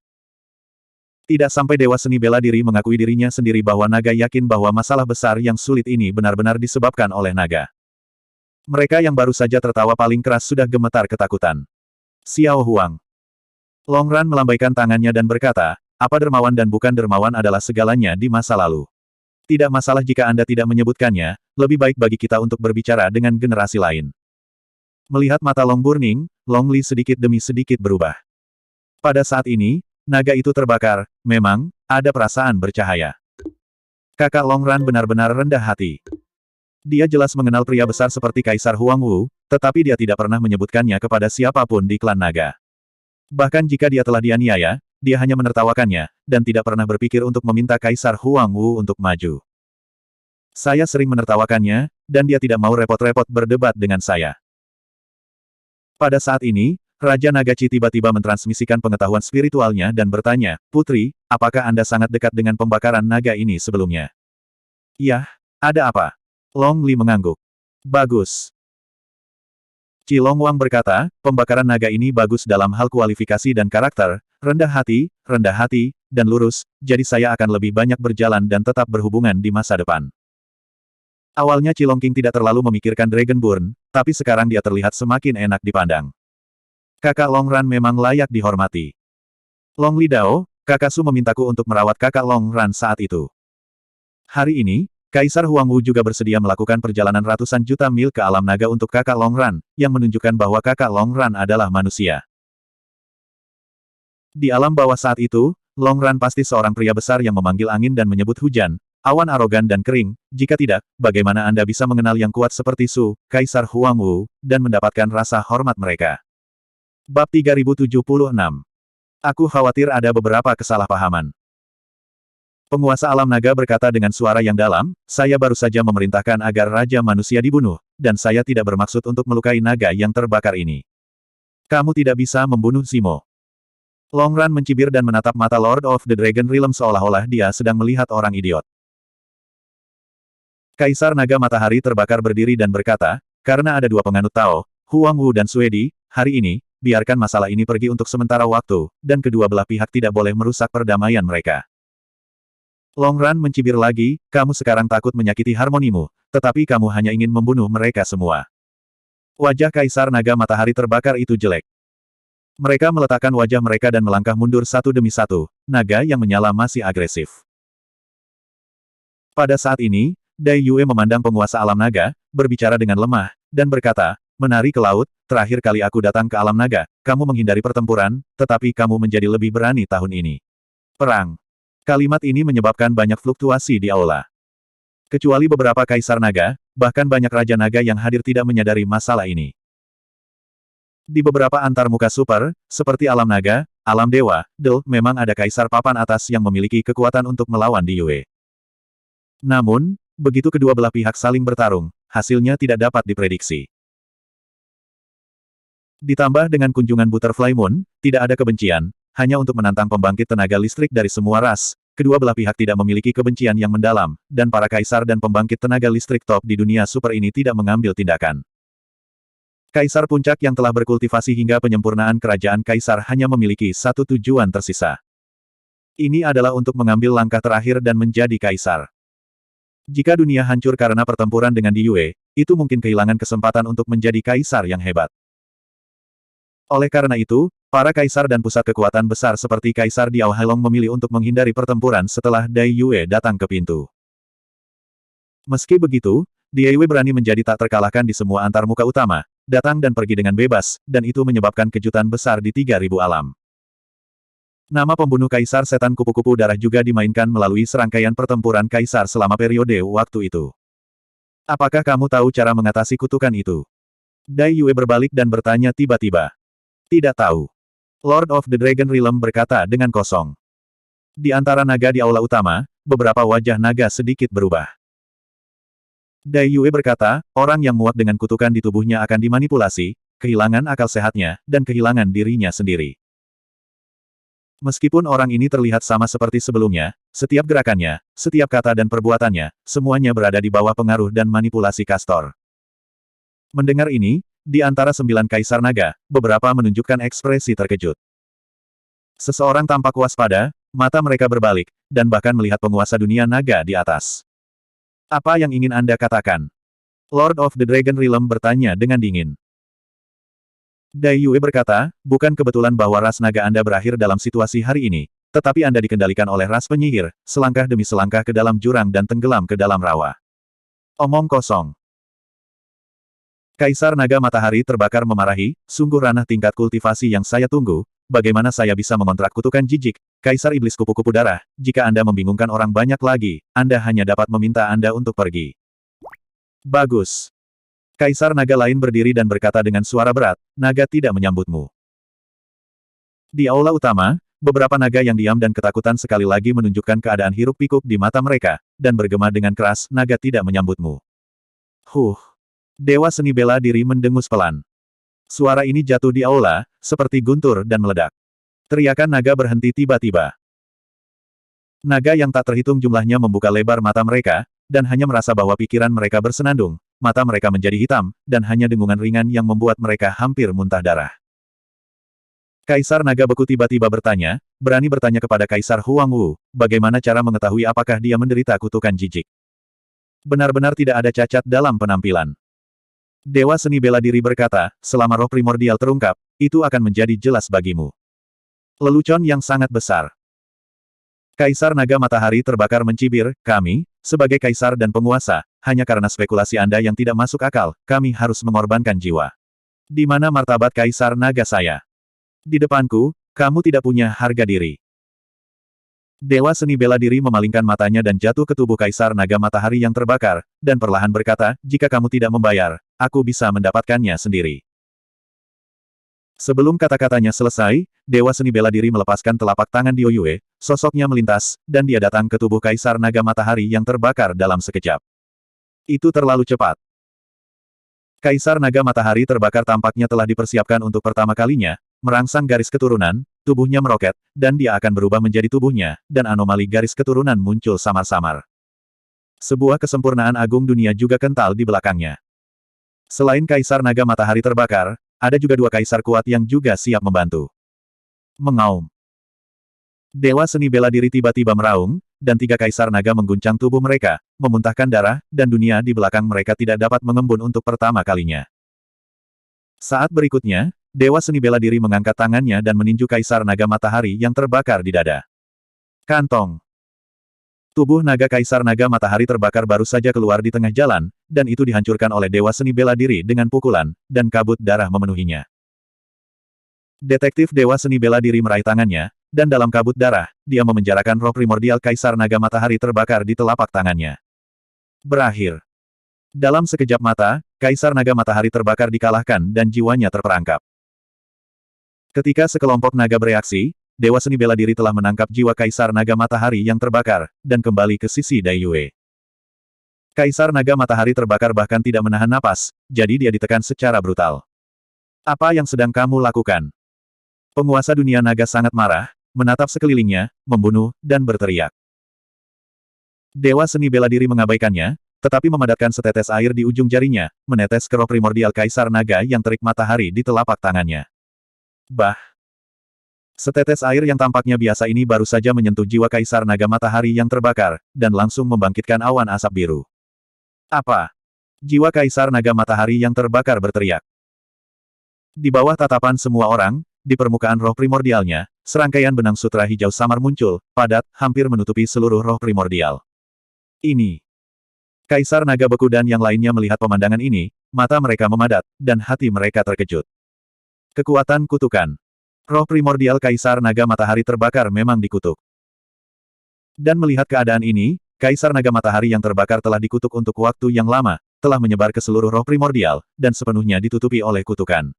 Tidak sampai Dewa Seni Bela Diri mengakui dirinya sendiri bahwa naga yakin bahwa masalah besar yang sulit ini benar-benar disebabkan oleh naga. Mereka yang baru saja tertawa paling keras sudah gemetar ketakutan. Xiao Huang. Long Ran melambaikan tangannya dan berkata, apa dermawan dan bukan dermawan adalah segalanya di masa lalu. Tidak masalah jika Anda tidak menyebutkannya, lebih baik bagi kita untuk berbicara dengan generasi lain. Melihat mata Long Burning, Long Li sedikit demi sedikit berubah. Pada saat ini, naga itu terbakar, memang, ada perasaan bercahaya. Kakak Long Ran benar-benar rendah hati. Dia jelas mengenal pria besar seperti Kaisar Huang Wu, tetapi dia tidak pernah menyebutkannya kepada siapapun di klan naga. Bahkan jika dia telah dianiaya, dia hanya menertawakannya, dan tidak pernah berpikir untuk meminta Kaisar Huang Wu untuk maju. Saya sering menertawakannya, dan dia tidak mau repot-repot berdebat dengan saya. Pada saat ini, Raja Nagachi tiba-tiba mentransmisikan pengetahuan spiritualnya dan bertanya, "Putri, apakah Anda sangat dekat dengan pembakaran naga ini sebelumnya?" "Yah, ada apa?" Long Li mengangguk. "Bagus." Qi Long Wang berkata, "Pembakaran naga ini bagus dalam hal kualifikasi dan karakter, rendah hati, dan lurus, jadi saya akan lebih banyak berjalan dan tetap berhubungan di masa depan." Awalnya Qilong King tidak terlalu memikirkan Dragonborn, tapi sekarang dia terlihat semakin enak dipandang. Kakak Long Ran memang layak dihormati. Long Li Dao, Kakak Su memintaku untuk merawat kakak Long Ran saat itu. Hari ini, Kaisar Huang Wu juga bersedia melakukan perjalanan ratusan juta mil ke alam naga untuk kakak Long Ran, yang menunjukkan bahwa kakak Long Ran adalah manusia. Di alam bawah saat itu, Long Ran pasti seorang pria besar yang memanggil angin dan menyebut hujan, awan arogan dan kering, jika tidak, bagaimana Anda bisa mengenal yang kuat seperti Su, Kaisar Huang Wu, dan mendapatkan rasa hormat mereka? Bab 3076. Aku khawatir ada beberapa kesalahpahaman. Penguasa alam naga berkata dengan suara yang dalam, "Saya baru saja memerintahkan agar Raja Manusia dibunuh, dan saya tidak bermaksud untuk melukai naga yang terbakar ini. Kamu tidak bisa membunuh Zimo." Long Ran mencibir dan menatap mata Lord of the Dragon Realm seolah-olah dia sedang melihat orang idiot. Kaisar Naga Matahari terbakar berdiri dan berkata, "Karena ada dua penganut Tao, Huang Wu dan Suedi, hari ini, biarkan masalah ini pergi untuk sementara waktu, dan kedua belah pihak tidak boleh merusak perdamaian mereka." Long Ran mencibir lagi, "Kamu sekarang takut menyakiti harmonimu, tetapi kamu hanya ingin membunuh mereka semua." Wajah Kaisar Naga Matahari terbakar itu jelek. Mereka meletakkan wajah mereka dan melangkah mundur satu demi satu, naga yang menyala masih agresif. Pada saat ini, Dai Yue memandang penguasa alam naga, berbicara dengan lemah, dan berkata, "Menari ke laut, terakhir kali aku datang ke alam naga, kamu menghindari pertempuran, tetapi kamu menjadi lebih berani tahun ini. Perang." Kalimat ini menyebabkan banyak fluktuasi di aula. Kecuali beberapa kaisar naga, bahkan banyak raja naga yang hadir tidak menyadari masalah ini. Di beberapa antarmuka super, seperti alam naga, alam dewa, memang ada kaisar papan atas yang memiliki kekuatan untuk melawan Di Yue. Namun, begitu kedua belah pihak saling bertarung, hasilnya tidak dapat diprediksi. Ditambah dengan kunjungan Butterfly Moon, tidak ada kebencian, hanya untuk menantang pembangkit tenaga listrik dari semua ras, kedua belah pihak tidak memiliki kebencian yang mendalam, dan para kaisar dan pembangkit tenaga listrik top di dunia super ini tidak mengambil tindakan. Kaisar puncak yang telah berkultivasi hingga penyempurnaan kerajaan kaisar hanya memiliki satu tujuan tersisa. Ini adalah untuk mengambil langkah terakhir dan menjadi kaisar. Jika dunia hancur karena pertempuran dengan Di Yue, itu mungkin kehilangan kesempatan untuk menjadi kaisar yang hebat. Oleh karena itu, para kaisar dan pusat kekuatan besar seperti Kaisar Diao Hailong memilih untuk menghindari pertempuran setelah Dai Yue datang ke pintu. Meski begitu, Dai Yue berani menjadi tak terkalahkan di semua antarmuka utama, datang dan pergi dengan bebas, dan itu menyebabkan kejutan besar di 3000 alam. Nama pembunuh Kaisar Setan Kupu-Kupu Darah juga dimainkan melalui serangkaian pertempuran Kaisar selama periode waktu itu. Apakah kamu tahu cara mengatasi kutukan itu? Dai Yue berbalik dan bertanya tiba-tiba. Tidak tahu. Lord of the Dragon Realm berkata dengan kosong. Di antara naga di aula utama, beberapa wajah naga sedikit berubah. Dai Yue berkata, orang yang muak dengan kutukan di tubuhnya akan dimanipulasi, kehilangan akal sehatnya, dan kehilangan dirinya sendiri. Meskipun orang ini terlihat sama seperti sebelumnya, setiap gerakannya, setiap kata dan perbuatannya, semuanya berada di bawah pengaruh dan manipulasi Kastor. Mendengar ini, di antara 9 kaisar naga, beberapa menunjukkan ekspresi terkejut. Seseorang tampak waspada, mata mereka berbalik, dan bahkan melihat penguasa dunia naga di atas. Apa yang ingin Anda katakan? Lord of the Dragon Realm bertanya dengan dingin. Dai Yue berkata, bukan kebetulan bahwa ras naga Anda berakhir dalam situasi hari ini, tetapi Anda dikendalikan oleh ras penyihir, selangkah demi selangkah ke dalam jurang dan tenggelam ke dalam rawa. Omong kosong. Kaisar Naga Matahari terbakar memarahi, sungguh ranah tingkat kultivasi yang saya tunggu, bagaimana saya bisa mengontrak kutukan jijik, Kaisar Iblis Kupu-Kupu Darah, jika Anda membingungkan orang banyak lagi, Anda hanya dapat meminta Anda untuk pergi. Bagus. Kaisar naga lain berdiri dan berkata dengan suara berat, naga tidak menyambutmu. Di aula utama, beberapa naga yang diam dan ketakutan sekali lagi menunjukkan keadaan hiruk-pikuk di mata mereka, dan bergema dengan keras, naga tidak menyambutmu. Huh! Dewa seni bela diri mendengus pelan. Suara ini jatuh di aula, seperti guntur dan meledak. Teriakan naga berhenti tiba-tiba. Naga yang tak terhitung jumlahnya membuka lebar mata mereka, dan hanya merasa bahwa pikiran mereka bersenandung, mata mereka menjadi hitam, dan hanya dengungan ringan yang membuat mereka hampir muntah darah. Kaisar Naga Beku tiba-tiba bertanya, berani bertanya kepada Kaisar Huang Wu, bagaimana cara mengetahui apakah dia menderita kutukan jijik. Benar-benar tidak ada cacat dalam penampilan. Dewa seni bela diri berkata, selama roh primordial terungkap, itu akan menjadi jelas bagimu. Lelucon yang sangat besar. Kaisar Naga Matahari terbakar mencibir, kami, sebagai kaisar dan penguasa, hanya karena spekulasi Anda yang tidak masuk akal, kami harus mengorbankan jiwa. Di mana martabat Kaisar Naga saya? Di depanku, kamu tidak punya harga diri. Dewa seni bela diri memalingkan matanya dan jatuh ke tubuh Kaisar Naga Matahari yang terbakar, dan perlahan berkata, jika kamu tidak membayar, aku bisa mendapatkannya sendiri. Sebelum kata-katanya selesai, Dewa seni bela diri melepaskan telapak tangan Dio Yue, sosoknya melintas, dan dia datang ke tubuh Kaisar Naga Matahari yang terbakar dalam sekejap. Itu terlalu cepat. Kaisar Naga Matahari terbakar tampaknya telah dipersiapkan untuk pertama kalinya, merangsang garis keturunan, tubuhnya meroket, dan dia akan berubah menjadi tubuhnya, dan anomali garis keturunan muncul samar-samar. Sebuah kesempurnaan agung dunia juga kental di belakangnya. Selain Kaisar Naga Matahari terbakar, ada juga dua kaisar kuat yang juga siap membantu. Mengaum. Dewa seni bela diri tiba-tiba meraung, dan tiga kaisar naga mengguncang tubuh mereka, memuntahkan darah, dan dunia di belakang mereka tidak dapat mengembun untuk pertama kalinya. Saat berikutnya, Dewa seni bela diri mengangkat tangannya dan meninju Kaisar Naga Matahari yang terbakar di dada. Kantong. Tubuh naga Kaisar Naga Matahari terbakar baru saja keluar di tengah jalan, dan itu dihancurkan oleh Dewa seni bela diri dengan pukulan, dan kabut darah memenuhinya. Detektif Dewa seni bela diri meraih tangannya, dan dalam kabut darah, dia memenjarakan roh primordial Kaisar Naga Matahari terbakar di telapak tangannya. Berakhir. Dalam sekejap mata, Kaisar Naga Matahari terbakar dikalahkan dan jiwanya terperangkap. Ketika sekelompok naga bereaksi, Dewa seni bela diri telah menangkap jiwa Kaisar Naga Matahari yang terbakar, dan kembali ke sisi Dai Yue. Kaisar Naga Matahari terbakar bahkan tidak menahan napas, jadi dia ditekan secara brutal. Apa yang sedang kamu lakukan? Penguasa dunia naga sangat marah, menatap sekelilingnya, membunuh, dan berteriak. Dewa seni bela diri mengabaikannya, tetapi memadatkan setetes air di ujung jarinya, menetes ke roh primordial Kaisar Naga yang terik matahari di telapak tangannya. Bah! Setetes air yang tampaknya biasa ini baru saja menyentuh jiwa Kaisar Naga Matahari yang terbakar, dan langsung membangkitkan awan asap biru. Apa? Jiwa Kaisar Naga Matahari yang terbakar berteriak. Di bawah tatapan semua orang, di permukaan roh primordialnya, serangkaian benang sutra hijau samar muncul, padat, hampir menutupi seluruh roh primordial. Ini. Kaisar Naga Beku dan yang lainnya melihat pemandangan ini, mata mereka memadat, dan hati mereka terkejut. Kekuatan kutukan. Roh primordial Kaisar Naga Matahari terbakar memang dikutuk. Dan melihat keadaan ini, Kaisar Naga Matahari yang terbakar telah dikutuk untuk waktu yang lama, telah menyebar ke seluruh roh primordial, dan sepenuhnya ditutupi oleh kutukan.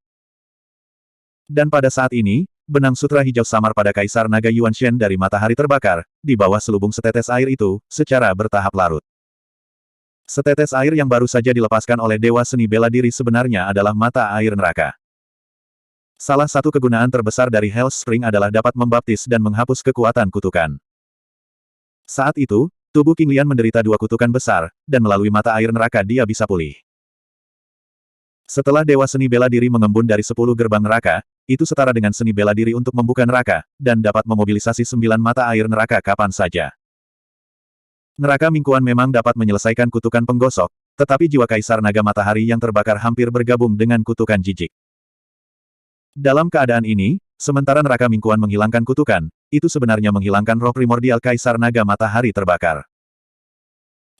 Dan pada saat ini, benang sutra hijau samar pada Kaisar Naga Yuanshen dari matahari terbakar, di bawah selubung setetes air itu, secara bertahap larut. Setetes air yang baru saja dilepaskan oleh Dewa Seni Bela Diri sebenarnya adalah mata air neraka. Salah satu kegunaan terbesar dari Hell's Spring adalah dapat membaptis dan menghapus kekuatan kutukan. Saat itu, tubuh King Lian menderita dua kutukan besar, dan melalui mata air neraka dia bisa pulih. Setelah Dewa Seni Bela Diri mengembun dari 10 gerbang neraka, itu setara dengan seni bela diri untuk membuka neraka, dan dapat memobilisasi 9 mata air neraka kapan saja. Neraka Mingkuan memang dapat menyelesaikan kutukan penggosok, tetapi jiwa Kaisar Naga Matahari yang terbakar hampir bergabung dengan kutukan jijik. Dalam keadaan ini, sementara neraka Mingkuan menghilangkan kutukan, itu sebenarnya menghilangkan roh primordial Kaisar Naga Matahari terbakar.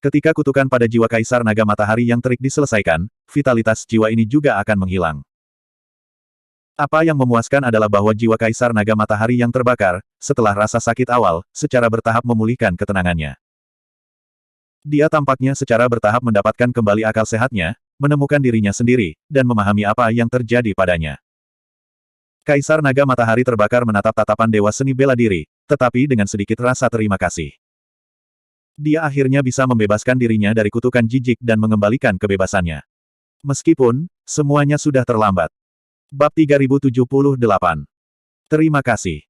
Ketika kutukan pada jiwa Kaisar Naga Matahari yang terik diselesaikan, vitalitas jiwa ini juga akan menghilang. Apa yang memuaskan adalah bahwa jiwa Kaisar Naga Matahari yang terbakar, setelah rasa sakit awal, secara bertahap memulihkan ketenangannya. Dia tampaknya secara bertahap mendapatkan kembali akal sehatnya, menemukan dirinya sendiri, dan memahami apa yang terjadi padanya. Kaisar Naga Matahari Terbakar menatap tatapan Dewa Seni Bela Diri, tetapi dengan sedikit rasa terima kasih. Dia akhirnya bisa membebaskan dirinya dari kutukan jijik dan mengembalikan kebebasannya. Meskipun, semuanya sudah terlambat. Bab 3078. Terima kasih.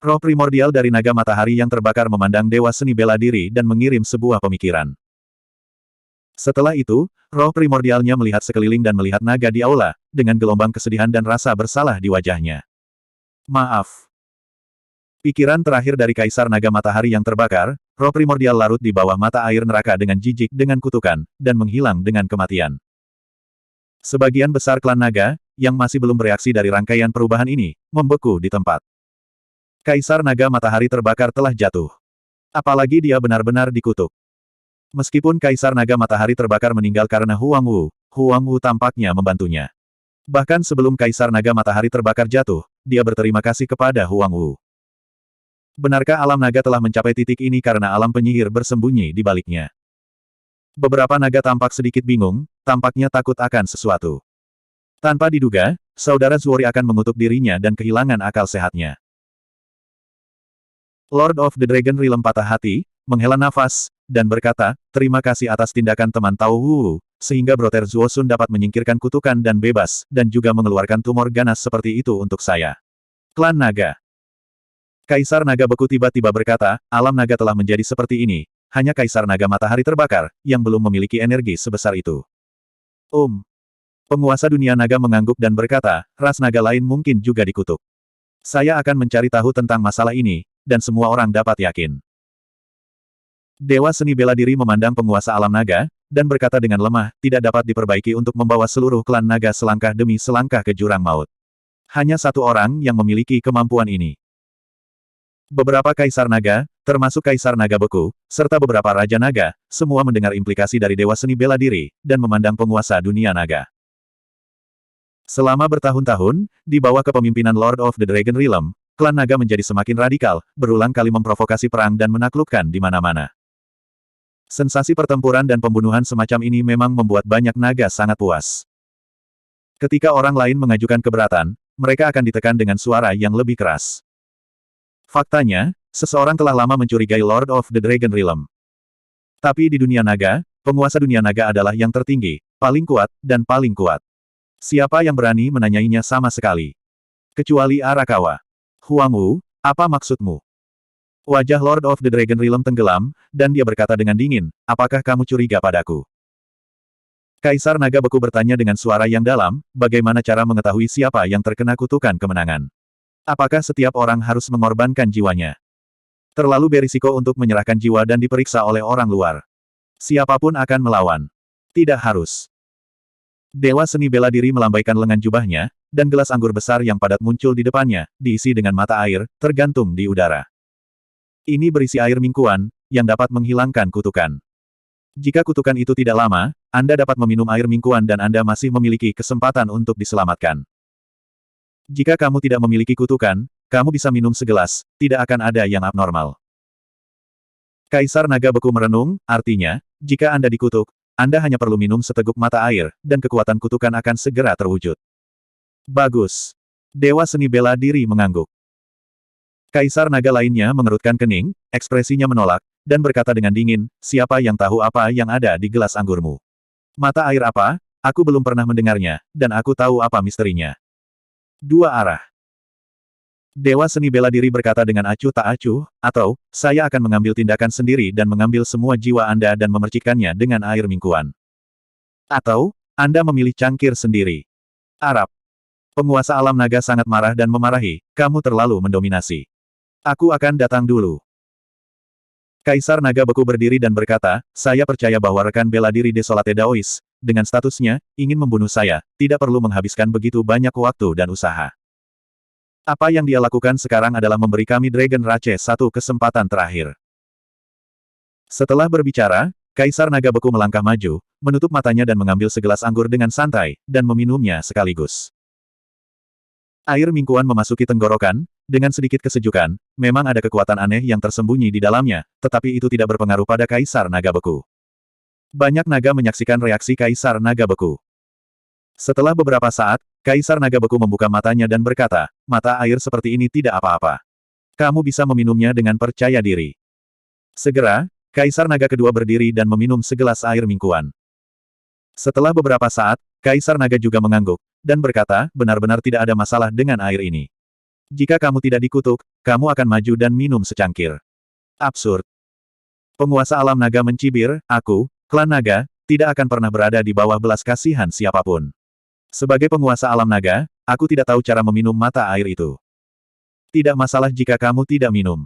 Roh primordial dari naga matahari yang terbakar memandang Dewa Seni Bela Diri dan mengirim sebuah pemikiran. Setelah itu, roh primordialnya melihat sekeliling dan melihat naga di aula, dengan gelombang kesedihan dan rasa bersalah di wajahnya. Maaf. Pikiran terakhir dari Kaisar Naga Matahari yang terbakar, roh primordial larut di bawah mata air neraka dengan jijik dengan kutukan, dan menghilang dengan kematian. Sebagian besar klan naga, yang masih belum bereaksi dari rangkaian perubahan ini, membeku di tempat. Kaisar Naga Matahari Terbakar telah jatuh. Apalagi dia benar-benar dikutuk. Meskipun Kaisar Naga Matahari Terbakar meninggal karena Huang Wu tampaknya membantunya. Bahkan sebelum Kaisar Naga Matahari Terbakar jatuh, dia berterima kasih kepada Huang Wu. Benarkah alam naga telah mencapai titik ini karena alam penyihir bersembunyi di baliknya? Beberapa naga tampak sedikit bingung, tampaknya takut akan sesuatu. Tanpa diduga, saudara Zuori akan mengutuk dirinya dan kehilangan akal sehatnya. Lord of the Dragon Realm patah hati, menghela nafas, dan berkata, terima kasih atas tindakan teman Tao Wu, sehingga Brother Zuosun dapat menyingkirkan kutukan dan bebas, dan juga mengeluarkan tumor ganas seperti itu untuk saya. Klan Naga. Kaisar Naga Beku tiba-tiba berkata, alam naga telah menjadi seperti ini, hanya Kaisar Naga Matahari Terbakar, yang belum memiliki energi sebesar itu. Penguasa dunia naga mengangguk dan berkata, ras naga lain mungkin juga dikutuk. Saya akan mencari tahu tentang masalah ini, dan semua orang dapat yakin. Dewa Seni Bela Diri memandang penguasa alam naga, dan berkata dengan lemah, tidak dapat diperbaiki untuk membawa seluruh klan naga selangkah demi selangkah ke jurang maut. Hanya satu orang yang memiliki kemampuan ini. Beberapa Kaisar Naga, termasuk Kaisar Naga Beku, serta beberapa Raja Naga, semua mendengar implikasi dari Dewa Seni Bela Diri, dan memandang penguasa dunia naga. Selama bertahun-tahun, di bawah kepemimpinan Lord of the Dragon Realm, klan naga menjadi semakin radikal, berulang kali memprovokasi perang dan menaklukkan di mana-mana. Sensasi pertempuran dan pembunuhan semacam ini memang membuat banyak naga sangat puas. Ketika orang lain mengajukan keberatan, mereka akan ditekan dengan suara yang lebih keras. Faktanya, seseorang telah lama mencurigai Lord of the Dragon Realm. Tapi di dunia naga, penguasa dunia naga adalah yang tertinggi, paling kuat, dan paling kuat. Siapa yang berani menanyainya sama sekali? Kecuali Arakawa. Huang Wu, apa maksudmu? Wajah Lord of the Dragon Realm tenggelam, dan dia berkata dengan dingin, apakah kamu curiga padaku? Kaisar Naga Beku bertanya dengan suara yang dalam, bagaimana cara mengetahui siapa yang terkena kutukan kemenangan? Apakah setiap orang harus mengorbankan jiwanya? Terlalu berisiko untuk menyerahkan jiwa dan diperiksa oleh orang luar. Siapapun akan melawan. Tidak harus. Dewa Seni Bela Diri melambaikan lengan jubahnya, dan gelas anggur besar yang padat muncul di depannya, diisi dengan mata air, tergantung di udara. Ini berisi air mingkuan, yang dapat menghilangkan kutukan. Jika kutukan itu tidak lama, Anda dapat meminum air mingkuan dan Anda masih memiliki kesempatan untuk diselamatkan. Jika kamu tidak memiliki kutukan, kamu bisa minum segelas, tidak akan ada yang abnormal. Kaisar Naga Beku merenung, artinya, jika Anda dikutuk, Anda hanya perlu minum seteguk mata air, dan kekuatan kutukan akan segera terwujud. Bagus. Dewa Seni Bela Diri mengangguk. Kaisar Naga lainnya mengerutkan kening, ekspresinya menolak, dan berkata dengan dingin, siapa yang tahu apa yang ada di gelas anggurmu? Mata air apa? Aku belum pernah mendengarnya, dan aku tahu apa misterinya. Dua arah. Dewa Seni Bela Diri berkata dengan acuh tak acuh, atau, saya akan mengambil tindakan sendiri dan mengambil semua jiwa Anda dan memercikkannya dengan air mingkuan. Atau, Anda memilih cangkir sendiri. Arab. Penguasa alam naga sangat marah dan memarahi, kamu terlalu mendominasi. Aku akan datang dulu. Kaisar Naga Beku berdiri dan berkata, saya percaya bahwa rekan bela diri Desolate Daois, dengan statusnya, ingin membunuh saya, tidak perlu menghabiskan begitu banyak waktu dan usaha. Apa yang dia lakukan sekarang adalah memberi kami Dragon Rache satu kesempatan terakhir. Setelah berbicara, Kaisar Naga Beku melangkah maju, menutup matanya dan mengambil segelas anggur dengan santai, dan meminumnya sekaligus. Air mingkuan memasuki tenggorokan, dengan sedikit kesejukan, memang ada kekuatan aneh yang tersembunyi di dalamnya, tetapi itu tidak berpengaruh pada Kaisar Naga Beku. Banyak naga menyaksikan reaksi Kaisar Naga Beku. Setelah beberapa saat, Kaisar Naga Beku membuka matanya dan berkata, mata air seperti ini tidak apa-apa. Kamu bisa meminumnya dengan percaya diri. Segera, Kaisar Naga kedua berdiri dan meminum segelas air mingguan. Setelah beberapa saat, Kaisar Naga juga mengangguk, dan berkata, benar-benar tidak ada masalah dengan air ini. Jika kamu tidak dikutuk, kamu akan maju dan minum secangkir. Absurd. Penguasa alam naga mencibir, aku, klan naga, tidak akan pernah berada di bawah belas kasihan siapapun. Sebagai penguasa alam naga, aku tidak tahu cara meminum mata air itu. Tidak masalah jika kamu tidak minum.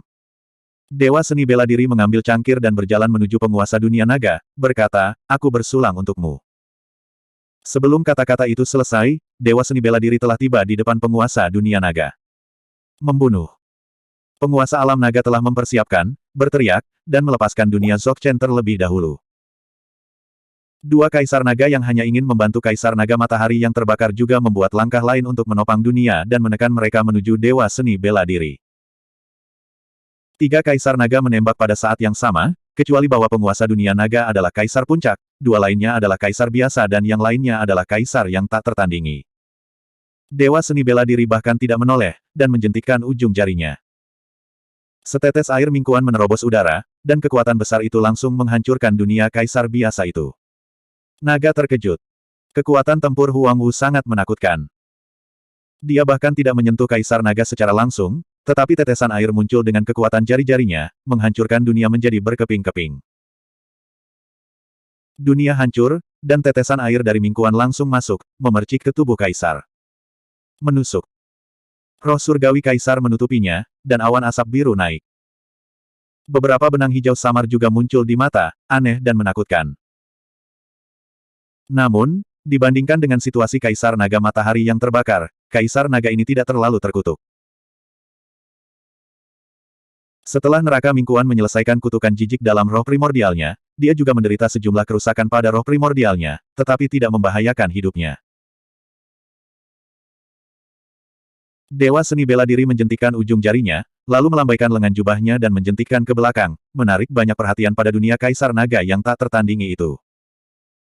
Dewa seni bela diri mengambil cangkir dan berjalan menuju penguasa dunia naga, berkata, aku bersulang untukmu. Sebelum kata-kata itu selesai, Dewa seni bela diri telah tiba di depan penguasa dunia naga. Membunuh. Penguasa alam naga telah mempersiapkan, berteriak, dan melepaskan dunia Dzogchen terlebih dahulu. Dua kaisar naga yang hanya ingin membantu kaisar naga matahari yang terbakar juga membuat langkah lain untuk menopang dunia dan menekan mereka menuju dewa seni bela diri. Tiga kaisar naga menembak pada saat yang sama, kecuali bahwa penguasa dunia naga adalah kaisar puncak, dua lainnya adalah kaisar biasa dan yang lainnya adalah kaisar yang tak tertandingi. Dewa seni bela diri bahkan tidak menoleh, dan menjentikkan ujung jarinya. Setetes air mingguan menerobos udara, dan kekuatan besar itu langsung menghancurkan dunia kaisar biasa itu. Naga terkejut. Kekuatan tempur Huang Wu sangat menakutkan. Dia bahkan tidak menyentuh kaisar naga secara langsung, tetapi tetesan air muncul dengan kekuatan jari-jarinya, menghancurkan dunia menjadi berkeping-keping. Dunia hancur, dan tetesan air dari mingguan langsung masuk, memercik ke tubuh kaisar. Menusuk. Roh surgawi kaisar menutupinya, dan awan asap biru naik. Beberapa benang hijau samar juga muncul di mata, aneh dan menakutkan. Namun, dibandingkan dengan situasi kaisar naga matahari yang terbakar, kaisar naga ini tidak terlalu terkutuk. Setelah neraka mingguan menyelesaikan kutukan jijik dalam roh primordialnya, dia juga menderita sejumlah kerusakan pada roh primordialnya, tetapi tidak membahayakan hidupnya. Dewa seni bela diri menjentikkan ujung jarinya, lalu melambaikan lengan jubahnya dan menjentikkan ke belakang, menarik banyak perhatian pada dunia kaisar naga yang tak tertandingi itu.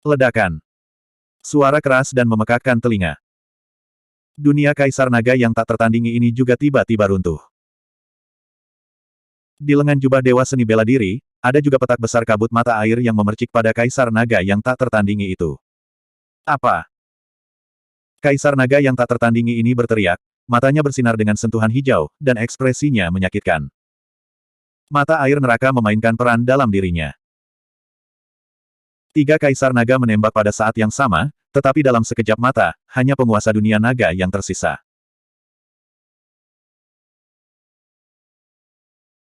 Ledakan. Suara keras dan memekakkan telinga. Dunia kaisar naga yang tak tertandingi ini juga tiba-tiba runtuh. Di lengan jubah dewa seni bela diri, ada juga petak besar kabut mata air yang memercik pada kaisar naga yang tak tertandingi itu. Apa? Kaisar naga yang tak tertandingi ini berteriak, matanya bersinar dengan sentuhan hijau, dan ekspresinya menyakitkan. Mata air neraka memainkan peran dalam dirinya. Tiga kaisar naga menembak pada saat yang sama, tetapi dalam sekejap mata, hanya penguasa dunia naga yang tersisa.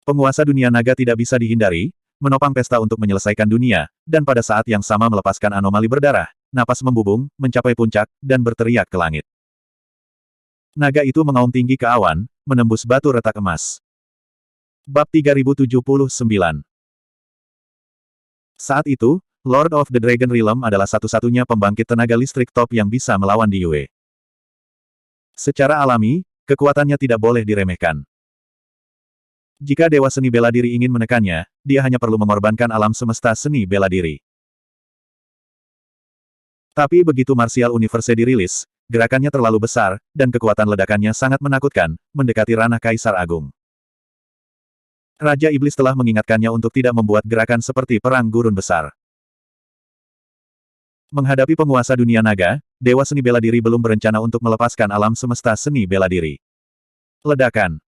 Penguasa dunia naga tidak bisa dihindari, menopang pesta untuk menyelesaikan dunia, dan pada saat yang sama melepaskan anomali berdarah, napas membubung, mencapai puncak, dan berteriak ke langit. Naga itu mengaum tinggi ke awan, menembus batu retak emas. Bab 3079. Saat itu, Lord of the Dragon Realm adalah satu-satunya pembangkit tenaga listrik top yang bisa melawan Diyue. Secara alami, kekuatannya tidak boleh diremehkan. Jika Dewa Seni Bela Diri ingin menekannya, dia hanya perlu mengorbankan alam semesta seni bela diri. Tapi begitu Martial Universe dirilis, gerakannya terlalu besar, dan kekuatan ledakannya sangat menakutkan, mendekati ranah Kaisar Agung. Raja Iblis telah mengingatkannya untuk tidak membuat gerakan seperti perang gurun besar. Menghadapi penguasa dunia naga, Dewa Seni Bela Diri belum berencana untuk melepaskan alam semesta seni bela diri. Ledakan.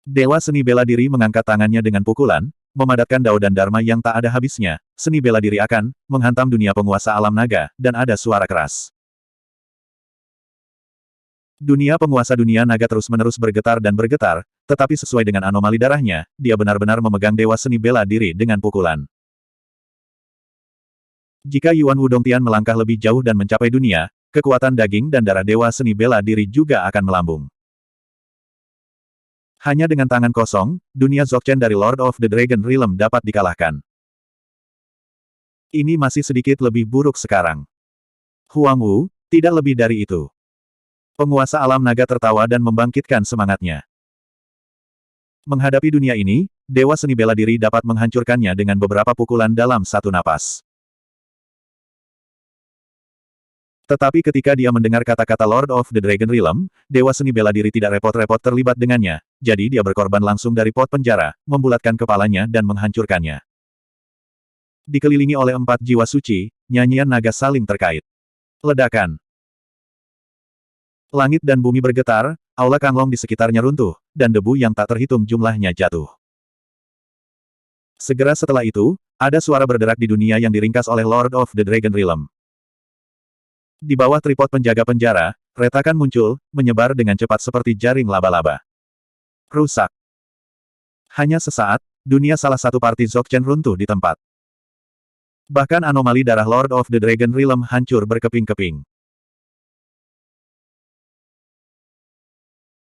Dewa Seni Bela Diri mengangkat tangannya dengan pukulan, memadatkan Dao dan Dharma yang tak ada habisnya, seni bela diri akan menghantam dunia penguasa alam naga, dan ada suara keras. Dunia penguasa dunia naga terus-menerus bergetar dan bergetar, tetapi sesuai dengan anomali darahnya, dia benar-benar memegang Dewa Seni Bela Diri dengan pukulan. Jika Yuan Wudongtian melangkah lebih jauh dan mencapai dunia, kekuatan daging dan darah Dewa Seni Bela Diri juga akan melambung. Hanya dengan tangan kosong, dunia Dzogchen dari Lord of the Dragon Realm dapat dikalahkan. Ini masih sedikit lebih buruk sekarang. Huang Wu, tidak lebih dari itu. Penguasa alam naga tertawa dan membangkitkan semangatnya. Menghadapi dunia ini, Dewa Seni Bela Diri dapat menghancurkannya dengan beberapa pukulan dalam satu napas. Tetapi ketika dia mendengar kata-kata Lord of the Dragon Realm, Dewa Seni Bela Diri tidak repot-repot terlibat dengannya, jadi dia berkorban langsung dari pot penjara, membulatkan kepalanya dan menghancurkannya. Dikelilingi oleh 4 jiwa suci, nyanyian naga saling terkait. Ledakan. Langit dan bumi bergetar, aula Kanglong di sekitarnya runtuh, dan debu yang tak terhitung jumlahnya jatuh. Segera setelah itu, ada suara berderak di dunia yang diringkas oleh Lord of the Dragon Realm. Di bawah tripod penjaga penjara, retakan muncul, menyebar dengan cepat seperti jaring laba-laba. Rusak. Hanya sesaat, dunia salah satu parti Dzogchen runtuh di tempat. Bahkan anomali darah Lord of the Dragon Realm hancur berkeping-keping.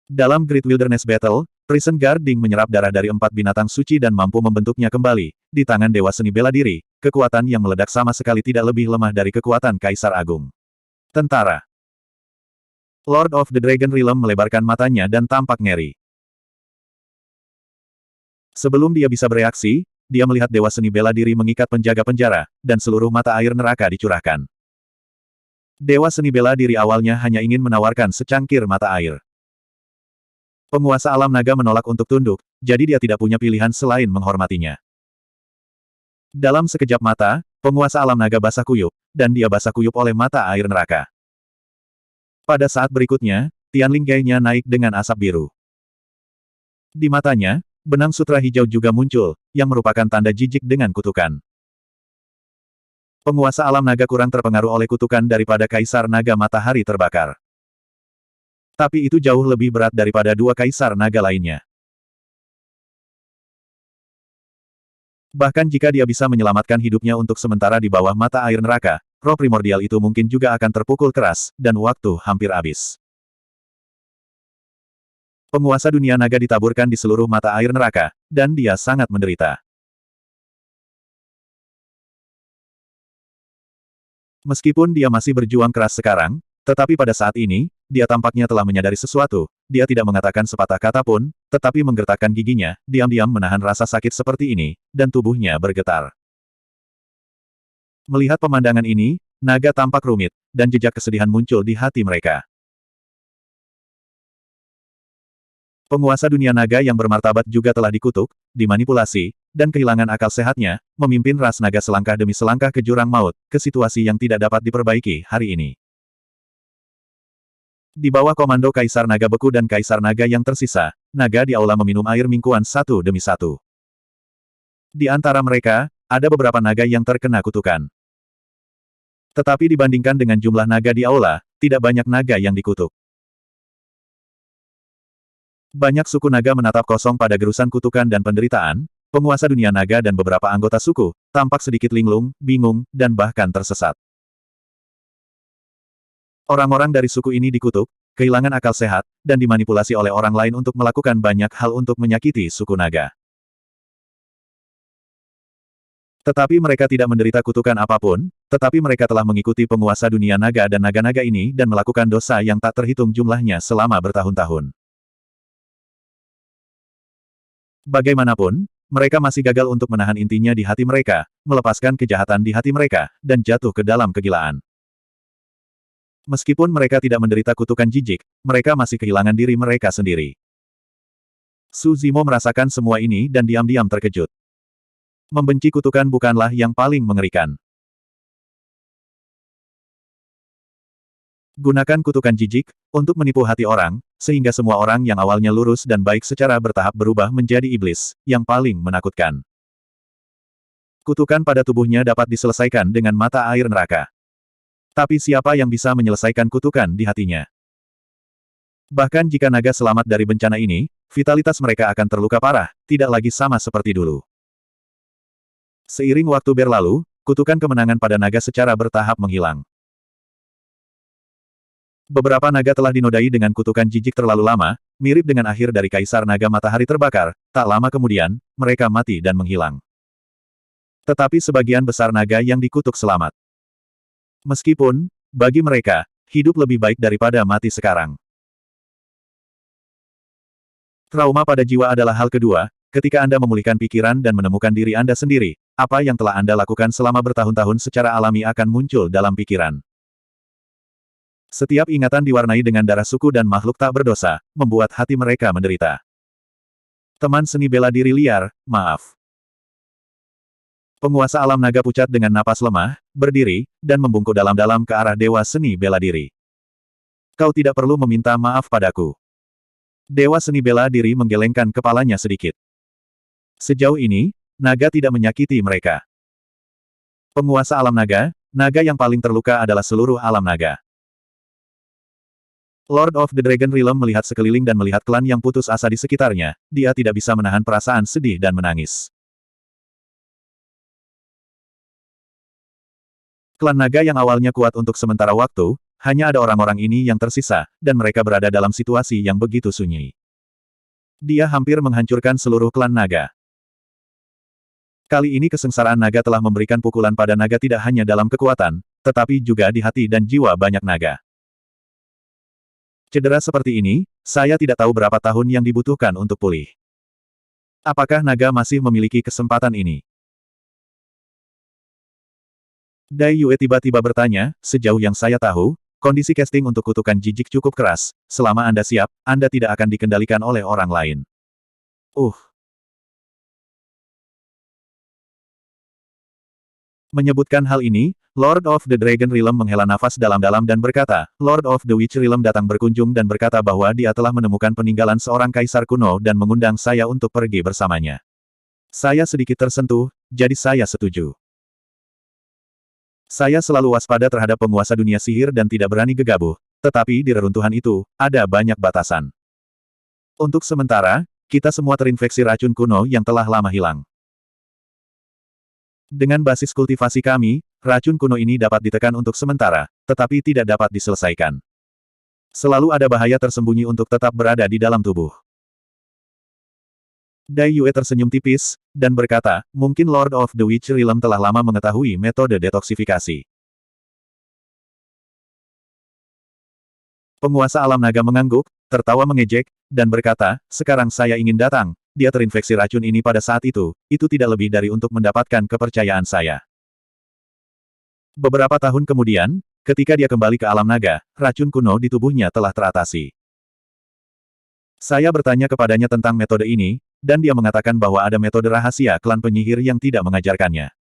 Dalam Great Wilderness Battle, Prison Guarding menyerap darah dari 4 binatang suci dan mampu membentuknya kembali. Di tangan Dewa Seni Bela Diri, kekuatan yang meledak sama sekali tidak lebih lemah dari kekuatan Kaisar Agung. Tentara. Lord of the Dragon Realm melebarkan matanya dan tampak ngeri. Sebelum dia bisa bereaksi, dia melihat Dewa Seni Bela Diri mengikat penjaga penjara, dan seluruh mata air neraka dicurahkan. Dewa Seni Bela Diri awalnya hanya ingin menawarkan secangkir mata air. Penguasa alam naga menolak untuk tunduk, jadi dia tidak punya pilihan selain menghormatinya. Dalam sekejap mata, penguasa alam naga basah kuyup, dan dia basah kuyup oleh mata air neraka. Pada saat berikutnya, Tianling Gai-nya naik dengan asap biru. Di matanya, benang sutra hijau juga muncul, yang merupakan tanda jijik dengan kutukan. Penguasa alam naga kurang terpengaruh oleh kutukan daripada Kaisar Naga Matahari Terbakar. Tapi itu jauh lebih berat daripada 2 Kaisar Naga lainnya. Bahkan jika dia bisa menyelamatkan hidupnya untuk sementara di bawah mata air neraka, roh primordial itu mungkin juga akan terpukul keras, dan waktu hampir habis. Penguasa dunia naga ditaburkan di seluruh mata air neraka, dan dia sangat menderita. Meskipun dia masih berjuang keras sekarang, tetapi pada saat ini, dia tampaknya telah menyadari sesuatu. Dia tidak mengatakan sepatah kata pun, tetapi menggertakkan giginya, diam-diam menahan rasa sakit seperti ini, dan tubuhnya bergetar. Melihat pemandangan ini, naga tampak rumit, dan jejak kesedihan muncul di hati mereka. Penguasa dunia naga yang bermartabat juga telah dikutuk, dimanipulasi, dan kehilangan akal sehatnya, memimpin ras naga selangkah demi selangkah ke jurang maut, ke situasi yang tidak dapat diperbaiki hari ini. Di bawah komando Kaisar Naga Beku dan Kaisar Naga yang tersisa, naga di aula meminum air mingkuan satu demi satu. Di antara mereka, ada beberapa naga yang terkena kutukan. Tetapi dibandingkan dengan jumlah naga di aula, tidak banyak naga yang dikutuk. Banyak suku naga menatap kosong pada gerusan kutukan dan penderitaan, penguasa dunia naga dan beberapa anggota suku, tampak sedikit linglung, bingung, dan bahkan tersesat. Orang-orang dari suku ini dikutuk, kehilangan akal sehat, dan dimanipulasi oleh orang lain untuk melakukan banyak hal untuk menyakiti suku naga. Tetapi mereka tidak menderita kutukan apapun, tetapi mereka telah mengikuti penguasa dunia naga dan naga-naga ini dan melakukan dosa yang tak terhitung jumlahnya selama bertahun-tahun. Bagaimanapun, mereka masih gagal untuk menahan intinya di hati mereka, melepaskan kejahatan di hati mereka, dan jatuh ke dalam kegilaan. Meskipun mereka tidak menderita kutukan jijik, mereka masih kehilangan diri mereka sendiri. Su Zimo merasakan semua ini dan diam-diam terkejut. Membenci kutukan bukanlah yang paling mengerikan. Gunakan kutukan jijik, untuk menipu hati orang, sehingga semua orang yang awalnya lurus dan baik secara bertahap berubah menjadi iblis, yang paling menakutkan. Kutukan pada tubuhnya dapat diselesaikan dengan mata air neraka. Tapi siapa yang bisa menyelesaikan kutukan di hatinya? Bahkan jika naga selamat dari bencana ini, vitalitas mereka akan terluka parah, tidak lagi sama seperti dulu. Seiring waktu berlalu, kutukan kemenangan pada naga secara bertahap menghilang. Beberapa naga telah dinodai dengan kutukan jijik terlalu lama, mirip dengan akhir dari Kaisar Naga Matahari Terbakar, tak lama kemudian, mereka mati dan menghilang. Tetapi sebagian besar naga yang dikutuk selamat. Meskipun, bagi mereka, hidup lebih baik daripada mati sekarang. Trauma pada jiwa adalah hal kedua, ketika Anda memulihkan pikiran dan menemukan diri Anda sendiri, apa yang telah Anda lakukan selama bertahun-tahun secara alami akan muncul dalam pikiran. Setiap ingatan diwarnai dengan darah suku dan makhluk tak berdosa, membuat hati mereka menderita. Teman seni bela diri liar, maaf. Penguasa alam naga pucat dengan napas lemah, berdiri, dan membungkuk dalam-dalam ke arah dewa seni bela diri. Kau tidak perlu meminta maaf padaku. Dewa seni bela diri menggelengkan kepalanya sedikit. Sejauh ini, naga tidak menyakiti mereka. Penguasa alam naga, naga yang paling terluka adalah seluruh alam naga. Lord of the Dragon Realm melihat sekeliling dan melihat klan yang putus asa di sekitarnya, dia tidak bisa menahan perasaan sedih dan menangis. Klan naga yang awalnya kuat untuk sementara waktu, hanya ada orang-orang ini yang tersisa, dan mereka berada dalam situasi yang begitu sunyi. Dia hampir menghancurkan seluruh klan naga. Kali ini kesengsaraan naga telah memberikan pukulan pada naga tidak hanya dalam kekuatan, tetapi juga di hati dan jiwa banyak naga. Cedera seperti ini, saya tidak tahu berapa tahun yang dibutuhkan untuk pulih. Apakah naga masih memiliki kesempatan ini? Dai Yue tiba-tiba bertanya, sejauh yang saya tahu, kondisi casting untuk kutukan jijik cukup keras, selama Anda siap, Anda tidak akan dikendalikan oleh orang lain. Menyebutkan hal ini, Lord of the Dragon Realm menghela nafas dalam-dalam dan berkata, Lord of the Witch Realm datang berkunjung dan berkata bahwa dia telah menemukan peninggalan seorang kaisar kuno dan mengundang saya untuk pergi bersamanya. Saya sedikit tersentuh, jadi saya setuju. Saya selalu waspada terhadap penguasa dunia sihir dan tidak berani gegabah, tetapi di reruntuhan itu, ada banyak batasan. Untuk sementara, kita semua terinfeksi racun kuno yang telah lama hilang. Dengan basis kultivasi kami, racun kuno ini dapat ditekan untuk sementara, tetapi tidak dapat diselesaikan. Selalu ada bahaya tersembunyi untuk tetap berada di dalam tubuh. Dai Yue tersenyum tipis, dan berkata, mungkin Lord of the Witch Realm telah lama mengetahui metode detoksifikasi. Penguasa alam naga mengangguk, tertawa mengejek, dan berkata, sekarang saya ingin datang. Dia terinfeksi racun ini pada saat itu tidak lebih dari untuk mendapatkan kepercayaan saya. Beberapa tahun kemudian, ketika dia kembali ke alam naga, racun kuno di tubuhnya telah teratasi. Saya bertanya kepadanya tentang metode ini, dan dia mengatakan bahwa ada metode rahasia klan penyihir yang tidak mengajarkannya.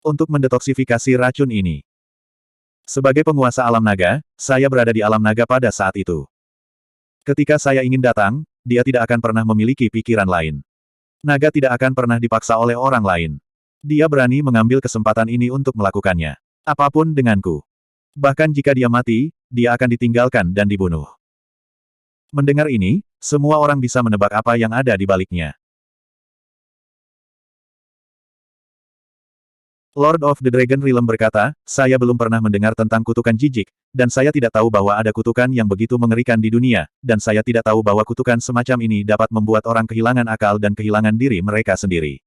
Untuk mendetoksifikasi racun ini. Sebagai penguasa alam naga, saya berada di alam naga pada saat itu. Ketika saya ingin datang, dia tidak akan pernah memiliki pikiran lain. Naga tidak akan pernah dipaksa oleh orang lain. Dia berani mengambil kesempatan ini untuk melakukannya. Apapun denganku. Bahkan jika dia mati, dia akan ditinggalkan dan dibunuh. Mendengar ini, semua orang bisa menebak apa yang ada di baliknya. Lord of the Dragon Realm berkata, saya belum pernah mendengar tentang kutukan jijik, dan saya tidak tahu bahwa ada kutukan yang begitu mengerikan di dunia, dan saya tidak tahu bahwa kutukan semacam ini dapat membuat orang kehilangan akal dan kehilangan diri mereka sendiri.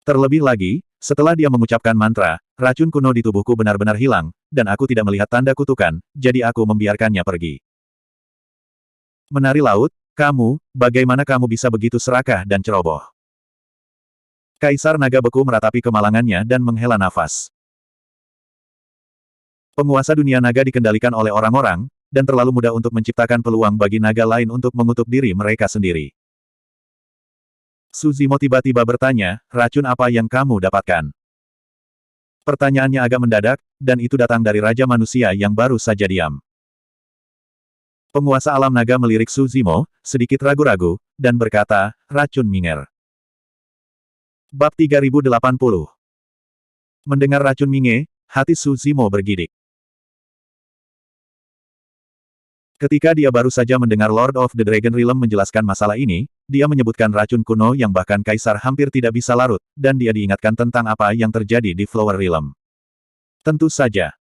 Terlebih lagi, setelah dia mengucapkan mantra, racun kuno di tubuhku benar-benar hilang, dan aku tidak melihat tanda kutukan, jadi aku membiarkannya pergi. Menari laut, kamu, bagaimana kamu bisa begitu serakah dan ceroboh? Kaisar Naga Beku meratapi kemalangannya dan menghela nafas. Penguasa dunia naga dikendalikan oleh orang-orang, dan terlalu mudah untuk menciptakan peluang bagi naga lain untuk mengutuk diri mereka sendiri. Su Zimo tiba-tiba bertanya, racun apa yang kamu dapatkan? Pertanyaannya agak mendadak, dan itu datang dari Raja Manusia yang baru saja diam. Penguasa alam naga melirik Su Zimo, sedikit ragu-ragu, dan berkata, racun minger. Bab 3080. Mendengar racun minge, hati Su Zimo bergidik. Ketika dia baru saja mendengar Lord of the Dragon Realm menjelaskan masalah ini, dia menyebutkan racun kuno yang bahkan kaisar hampir tidak bisa larut, dan dia diingatkan tentang apa yang terjadi di Flower Realm. Tentu saja.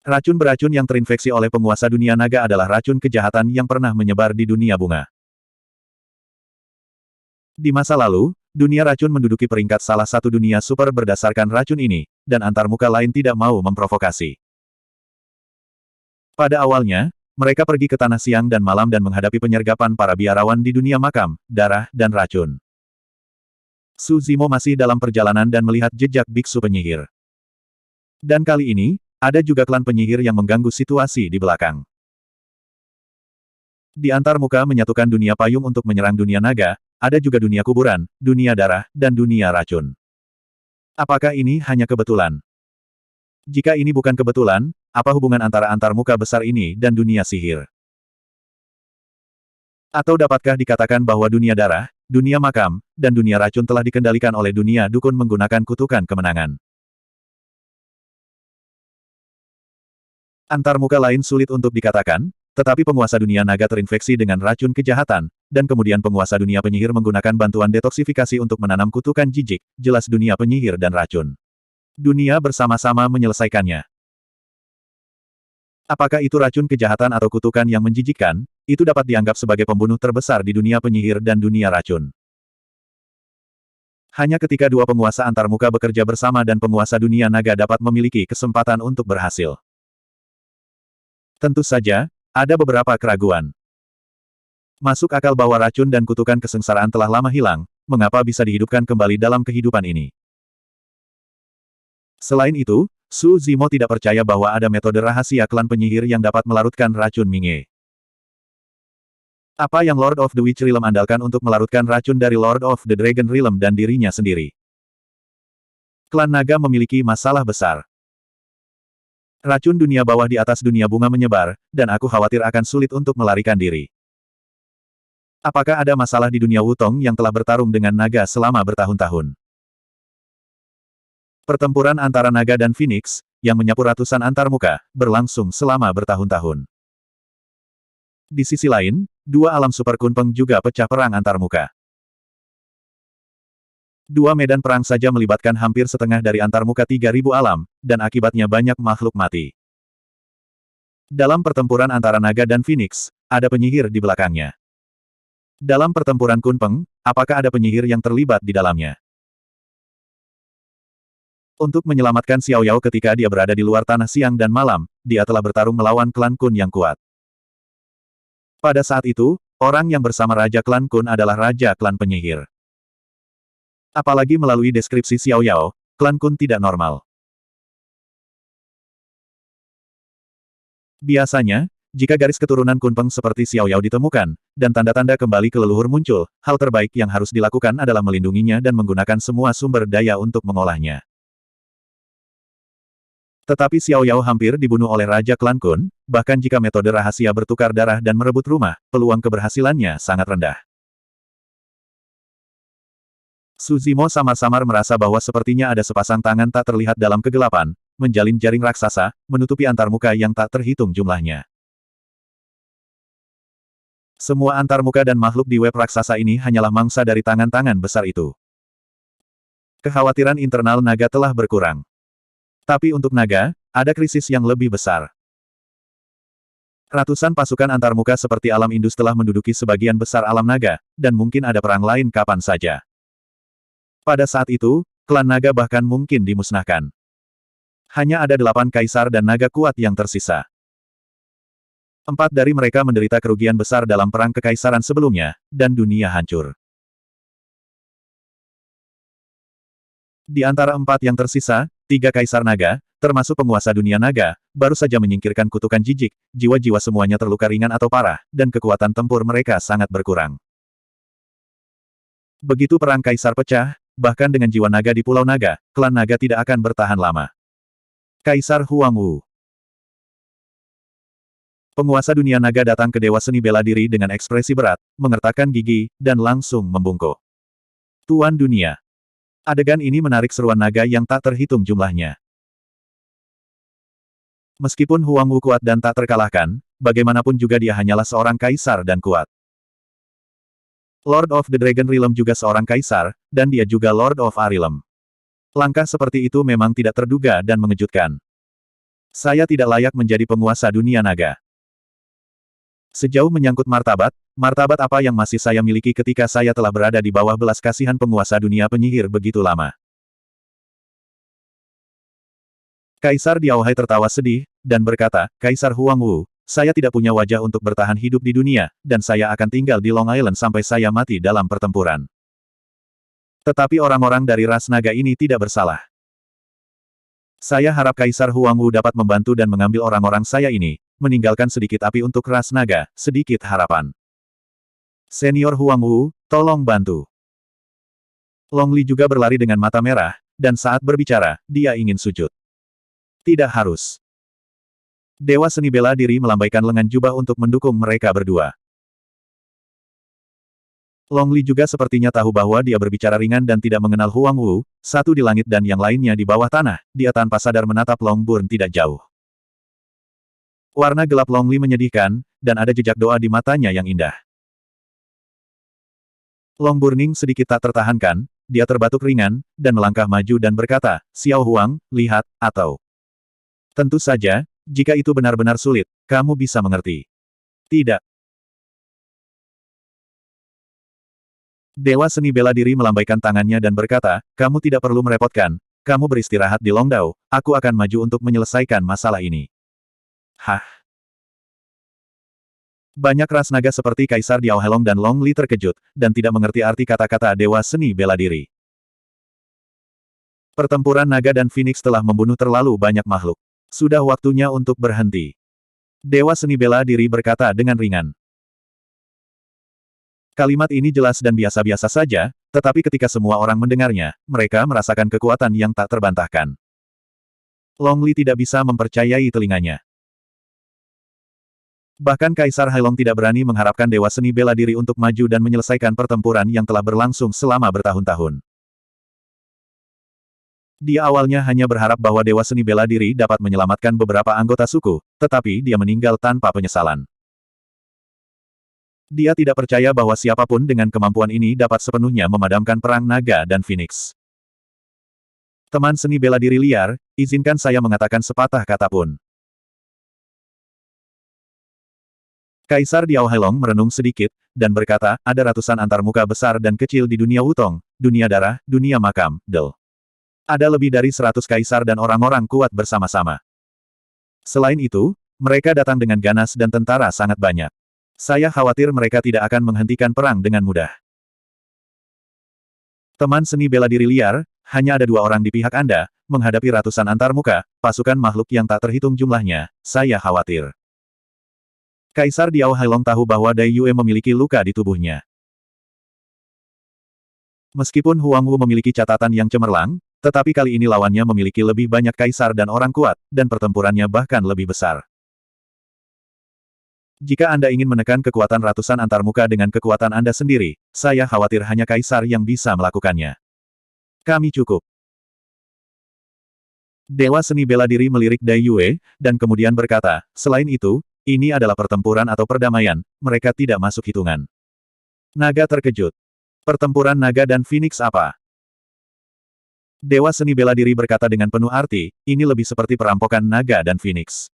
Racun beracun yang terinfeksi oleh penguasa dunia naga adalah racun kejahatan yang pernah menyebar di dunia bunga. Di masa lalu, dunia racun menduduki peringkat salah satu dunia super berdasarkan racun ini, dan antarmuka lain tidak mau memprovokasi. Pada awalnya, mereka pergi ke tanah siang dan malam dan menghadapi penyergapan para biarawan di dunia makam, darah, dan racun. Su Zimo masih dalam perjalanan dan melihat jejak biksu penyihir. Dan kali ini, ada juga klan penyihir yang mengganggu situasi di belakang. Di antarmuka menyatukan dunia payung untuk menyerang dunia naga, ada juga dunia kuburan, dunia darah, dan dunia racun. Apakah ini hanya kebetulan? Jika ini bukan kebetulan, apa hubungan antara antarmuka besar ini dan dunia sihir? Atau dapatkah dikatakan bahwa dunia darah, dunia makam, dan dunia racun telah dikendalikan oleh dunia dukun menggunakan kutukan kemenangan? Antarmuka lain sulit untuk dikatakan, tetapi penguasa dunia naga terinfeksi dengan racun kejahatan, dan kemudian penguasa dunia penyihir menggunakan bantuan detoksifikasi untuk menanam kutukan jijik, jelas dunia penyihir dan racun. Dunia bersama-sama menyelesaikannya. Apakah itu racun kejahatan atau kutukan yang menjijikkan, itu dapat dianggap sebagai pembunuh terbesar di dunia penyihir dan dunia racun. Hanya ketika dua penguasa antarmuka bekerja bersama dan penguasa dunia naga dapat memiliki kesempatan untuk berhasil. Tentu saja, ada beberapa keraguan. Masuk akal bahwa racun dan kutukan kesengsaraan telah lama hilang, mengapa bisa dihidupkan kembali dalam kehidupan ini? Selain itu, Su Zimo tidak percaya bahwa ada metode rahasia klan penyihir yang dapat melarutkan racun Mingye. Apa yang Lord of the Witch Realm andalkan untuk melarutkan racun dari Lord of the Dragon Realm dan dirinya sendiri? Klan naga memiliki masalah besar. Racun dunia bawah di atas dunia bunga menyebar, dan aku khawatir akan sulit untuk melarikan diri. Apakah ada masalah di dunia Wutong yang telah bertarung dengan naga selama bertahun-tahun? Pertempuran antara naga dan Phoenix, yang menyapu ratusan antarmuka, berlangsung selama bertahun-tahun. Di sisi lain, dua alam super kunpeng juga pecah perang antarmuka. Dua medan perang saja melibatkan hampir setengah dari antarmuka 3.000 alam, dan akibatnya banyak makhluk mati. Dalam pertempuran antara naga dan Phoenix, ada penyihir di belakangnya. Dalam pertempuran kunpeng, apakah ada penyihir yang terlibat di dalamnya? Untuk menyelamatkan Xiao Yao ketika dia berada di luar tanah siang dan malam, dia telah bertarung melawan klan Kun yang kuat. Pada saat itu, orang yang bersama Raja Klan Kun adalah Raja Klan Penyihir. Apalagi melalui deskripsi Xiao Yao, klan Kun tidak normal. Biasanya, jika garis keturunan Kunpeng seperti Xiao Yao ditemukan, dan tanda-tanda kembali ke leluhur muncul, hal terbaik yang harus dilakukan adalah melindunginya dan menggunakan semua sumber daya untuk mengolahnya. Tetapi Xiao Yao hampir dibunuh oleh Raja Klan Kun, bahkan jika metode rahasia bertukar darah dan merebut rumah, peluang keberhasilannya sangat rendah. Su Zimo samar-samar merasa bahwa sepertinya ada sepasang tangan tak terlihat dalam kegelapan, menjalin jaring raksasa, menutupi antarmuka yang tak terhitung jumlahnya. Semua antarmuka dan makhluk di web raksasa ini hanyalah mangsa dari tangan-tangan besar itu. Kekhawatiran internal naga telah berkurang. Tapi untuk naga, ada krisis yang lebih besar. Ratusan pasukan antarmuka seperti alam Indus telah menduduki sebagian besar alam naga, dan mungkin ada perang lain kapan saja. Pada saat itu, klan naga bahkan mungkin dimusnahkan. Hanya ada 8 kaisar dan naga kuat yang tersisa. 4 dari mereka menderita kerugian besar dalam perang kekaisaran sebelumnya, dan dunia hancur. Di antara 4 yang tersisa, 3 kaisar naga, termasuk penguasa dunia naga, baru saja menyingkirkan kutukan jijik, jiwa-jiwa semuanya terluka ringan atau parah, dan kekuatan tempur mereka sangat berkurang. Begitu perang kaisar pecah, bahkan dengan jiwa naga di Pulau Naga, klan naga tidak akan bertahan lama. Kaisar Huangwu. Penguasa dunia naga datang ke Dewa Seni bela diri dengan ekspresi berat, mengertakkan gigi, dan langsung membungkuk. Tuan dunia. Adegan ini menarik seruan naga yang tak terhitung jumlahnya. Meskipun Huangwu kuat dan tak terkalahkan, bagaimanapun juga dia hanyalah seorang kaisar dan kuat. Lord of the Dragon Realm juga seorang kaisar, dan dia juga Lord of Arilem. Langkah seperti itu memang tidak terduga dan mengejutkan. Saya tidak layak menjadi penguasa dunia naga. Sejauh menyangkut martabat, martabat apa yang masih saya miliki ketika saya telah berada di bawah belas kasihan penguasa dunia penyihir begitu lama? Kaisar Diaohai tertawa sedih, dan berkata, Kaisar Huangwu, saya tidak punya wajah untuk bertahan hidup di dunia, dan saya akan tinggal di Long Island sampai saya mati dalam pertempuran. Tetapi orang-orang dari ras naga ini tidak bersalah. Saya harap Kaisar Huangwu dapat membantu dan mengambil orang-orang saya ini, meninggalkan sedikit api untuk ras naga, sedikit harapan. Senior Huangwu, tolong bantu. Long Li juga berlari dengan mata merah, dan saat berbicara, dia ingin sujud. Tidak harus. Dewa seni bela diri melambaikan lengan jubah untuk mendukung mereka berdua. Long Li juga sepertinya tahu bahwa dia berbicara ringan dan tidak mengenal Huangwu, satu di langit dan yang lainnya di bawah tanah, dia tanpa sadar menatap Long Burn tidak jauh. Warna gelap Long Li menyedihkan, dan ada jejak doa di matanya yang indah. Long Burning sedikit tak tertahankan, dia terbatuk ringan, dan melangkah maju dan berkata, Xiao Huang, lihat, atau... Tentu saja, jika itu benar-benar sulit, kamu bisa mengerti. Tidak. Dewa seni bela diri melambaikan tangannya dan berkata, kamu tidak perlu merepotkan, kamu beristirahat di Longdao, aku akan maju untuk menyelesaikan masalah ini. Hah? Banyak ras naga seperti Kaisar Diao Helong dan Long Li terkejut, dan tidak mengerti arti kata-kata Dewa Seni Bela Diri. Pertempuran naga dan Phoenix telah membunuh terlalu banyak makhluk. Sudah waktunya untuk berhenti. Dewa Seni Bela Diri berkata dengan ringan. Kalimat ini jelas dan biasa-biasa saja, tetapi ketika semua orang mendengarnya, mereka merasakan kekuatan yang tak terbantahkan. Long Li tidak bisa mempercayai telinganya. Bahkan Kaisar Hailong tidak berani mengharapkan Dewa Seni Bela Diri untuk maju dan menyelesaikan pertempuran yang telah berlangsung selama bertahun-tahun. Dia awalnya hanya berharap bahwa Dewa Seni Bela Diri dapat menyelamatkan beberapa anggota suku, tetapi dia meninggal tanpa penyesalan. Dia tidak percaya bahwa siapapun dengan kemampuan ini dapat sepenuhnya memadamkan perang naga dan Phoenix. Teman seni bela diri liar, izinkan saya mengatakan sepatah kata pun. Kaisar Diao Hailong merenung sedikit, dan berkata, ada ratusan antarmuka besar dan kecil di dunia Wutong, dunia darah, dunia makam, Del. Ada lebih dari 100 kaisar dan orang-orang kuat bersama-sama. Selain itu, mereka datang dengan ganas dan tentara sangat banyak. Saya khawatir mereka tidak akan menghentikan perang dengan mudah. Teman seni bela diri liar, hanya ada 2 orang di pihak Anda, menghadapi ratusan antarmuka, pasukan makhluk yang tak terhitung jumlahnya, saya khawatir. Kaisar Diao Hailong tahu bahwa Dai Yue memiliki luka di tubuhnya. Meskipun Huangwu memiliki catatan yang cemerlang, tetapi kali ini lawannya memiliki lebih banyak kaisar dan orang kuat, dan pertempurannya bahkan lebih besar. Jika Anda ingin menekan kekuatan ratusan antarmuka dengan kekuatan Anda sendiri, saya khawatir hanya kaisar yang bisa melakukannya. Kami cukup. Dewa seni bela diri melirik Dai Yue, dan kemudian berkata, selain itu, ini adalah pertempuran atau perdamaian, mereka tidak masuk hitungan. Naga terkejut. Pertempuran naga dan Phoenix apa? Dewa seni bela diri berkata dengan penuh arti, ini lebih seperti perampokan naga dan Phoenix.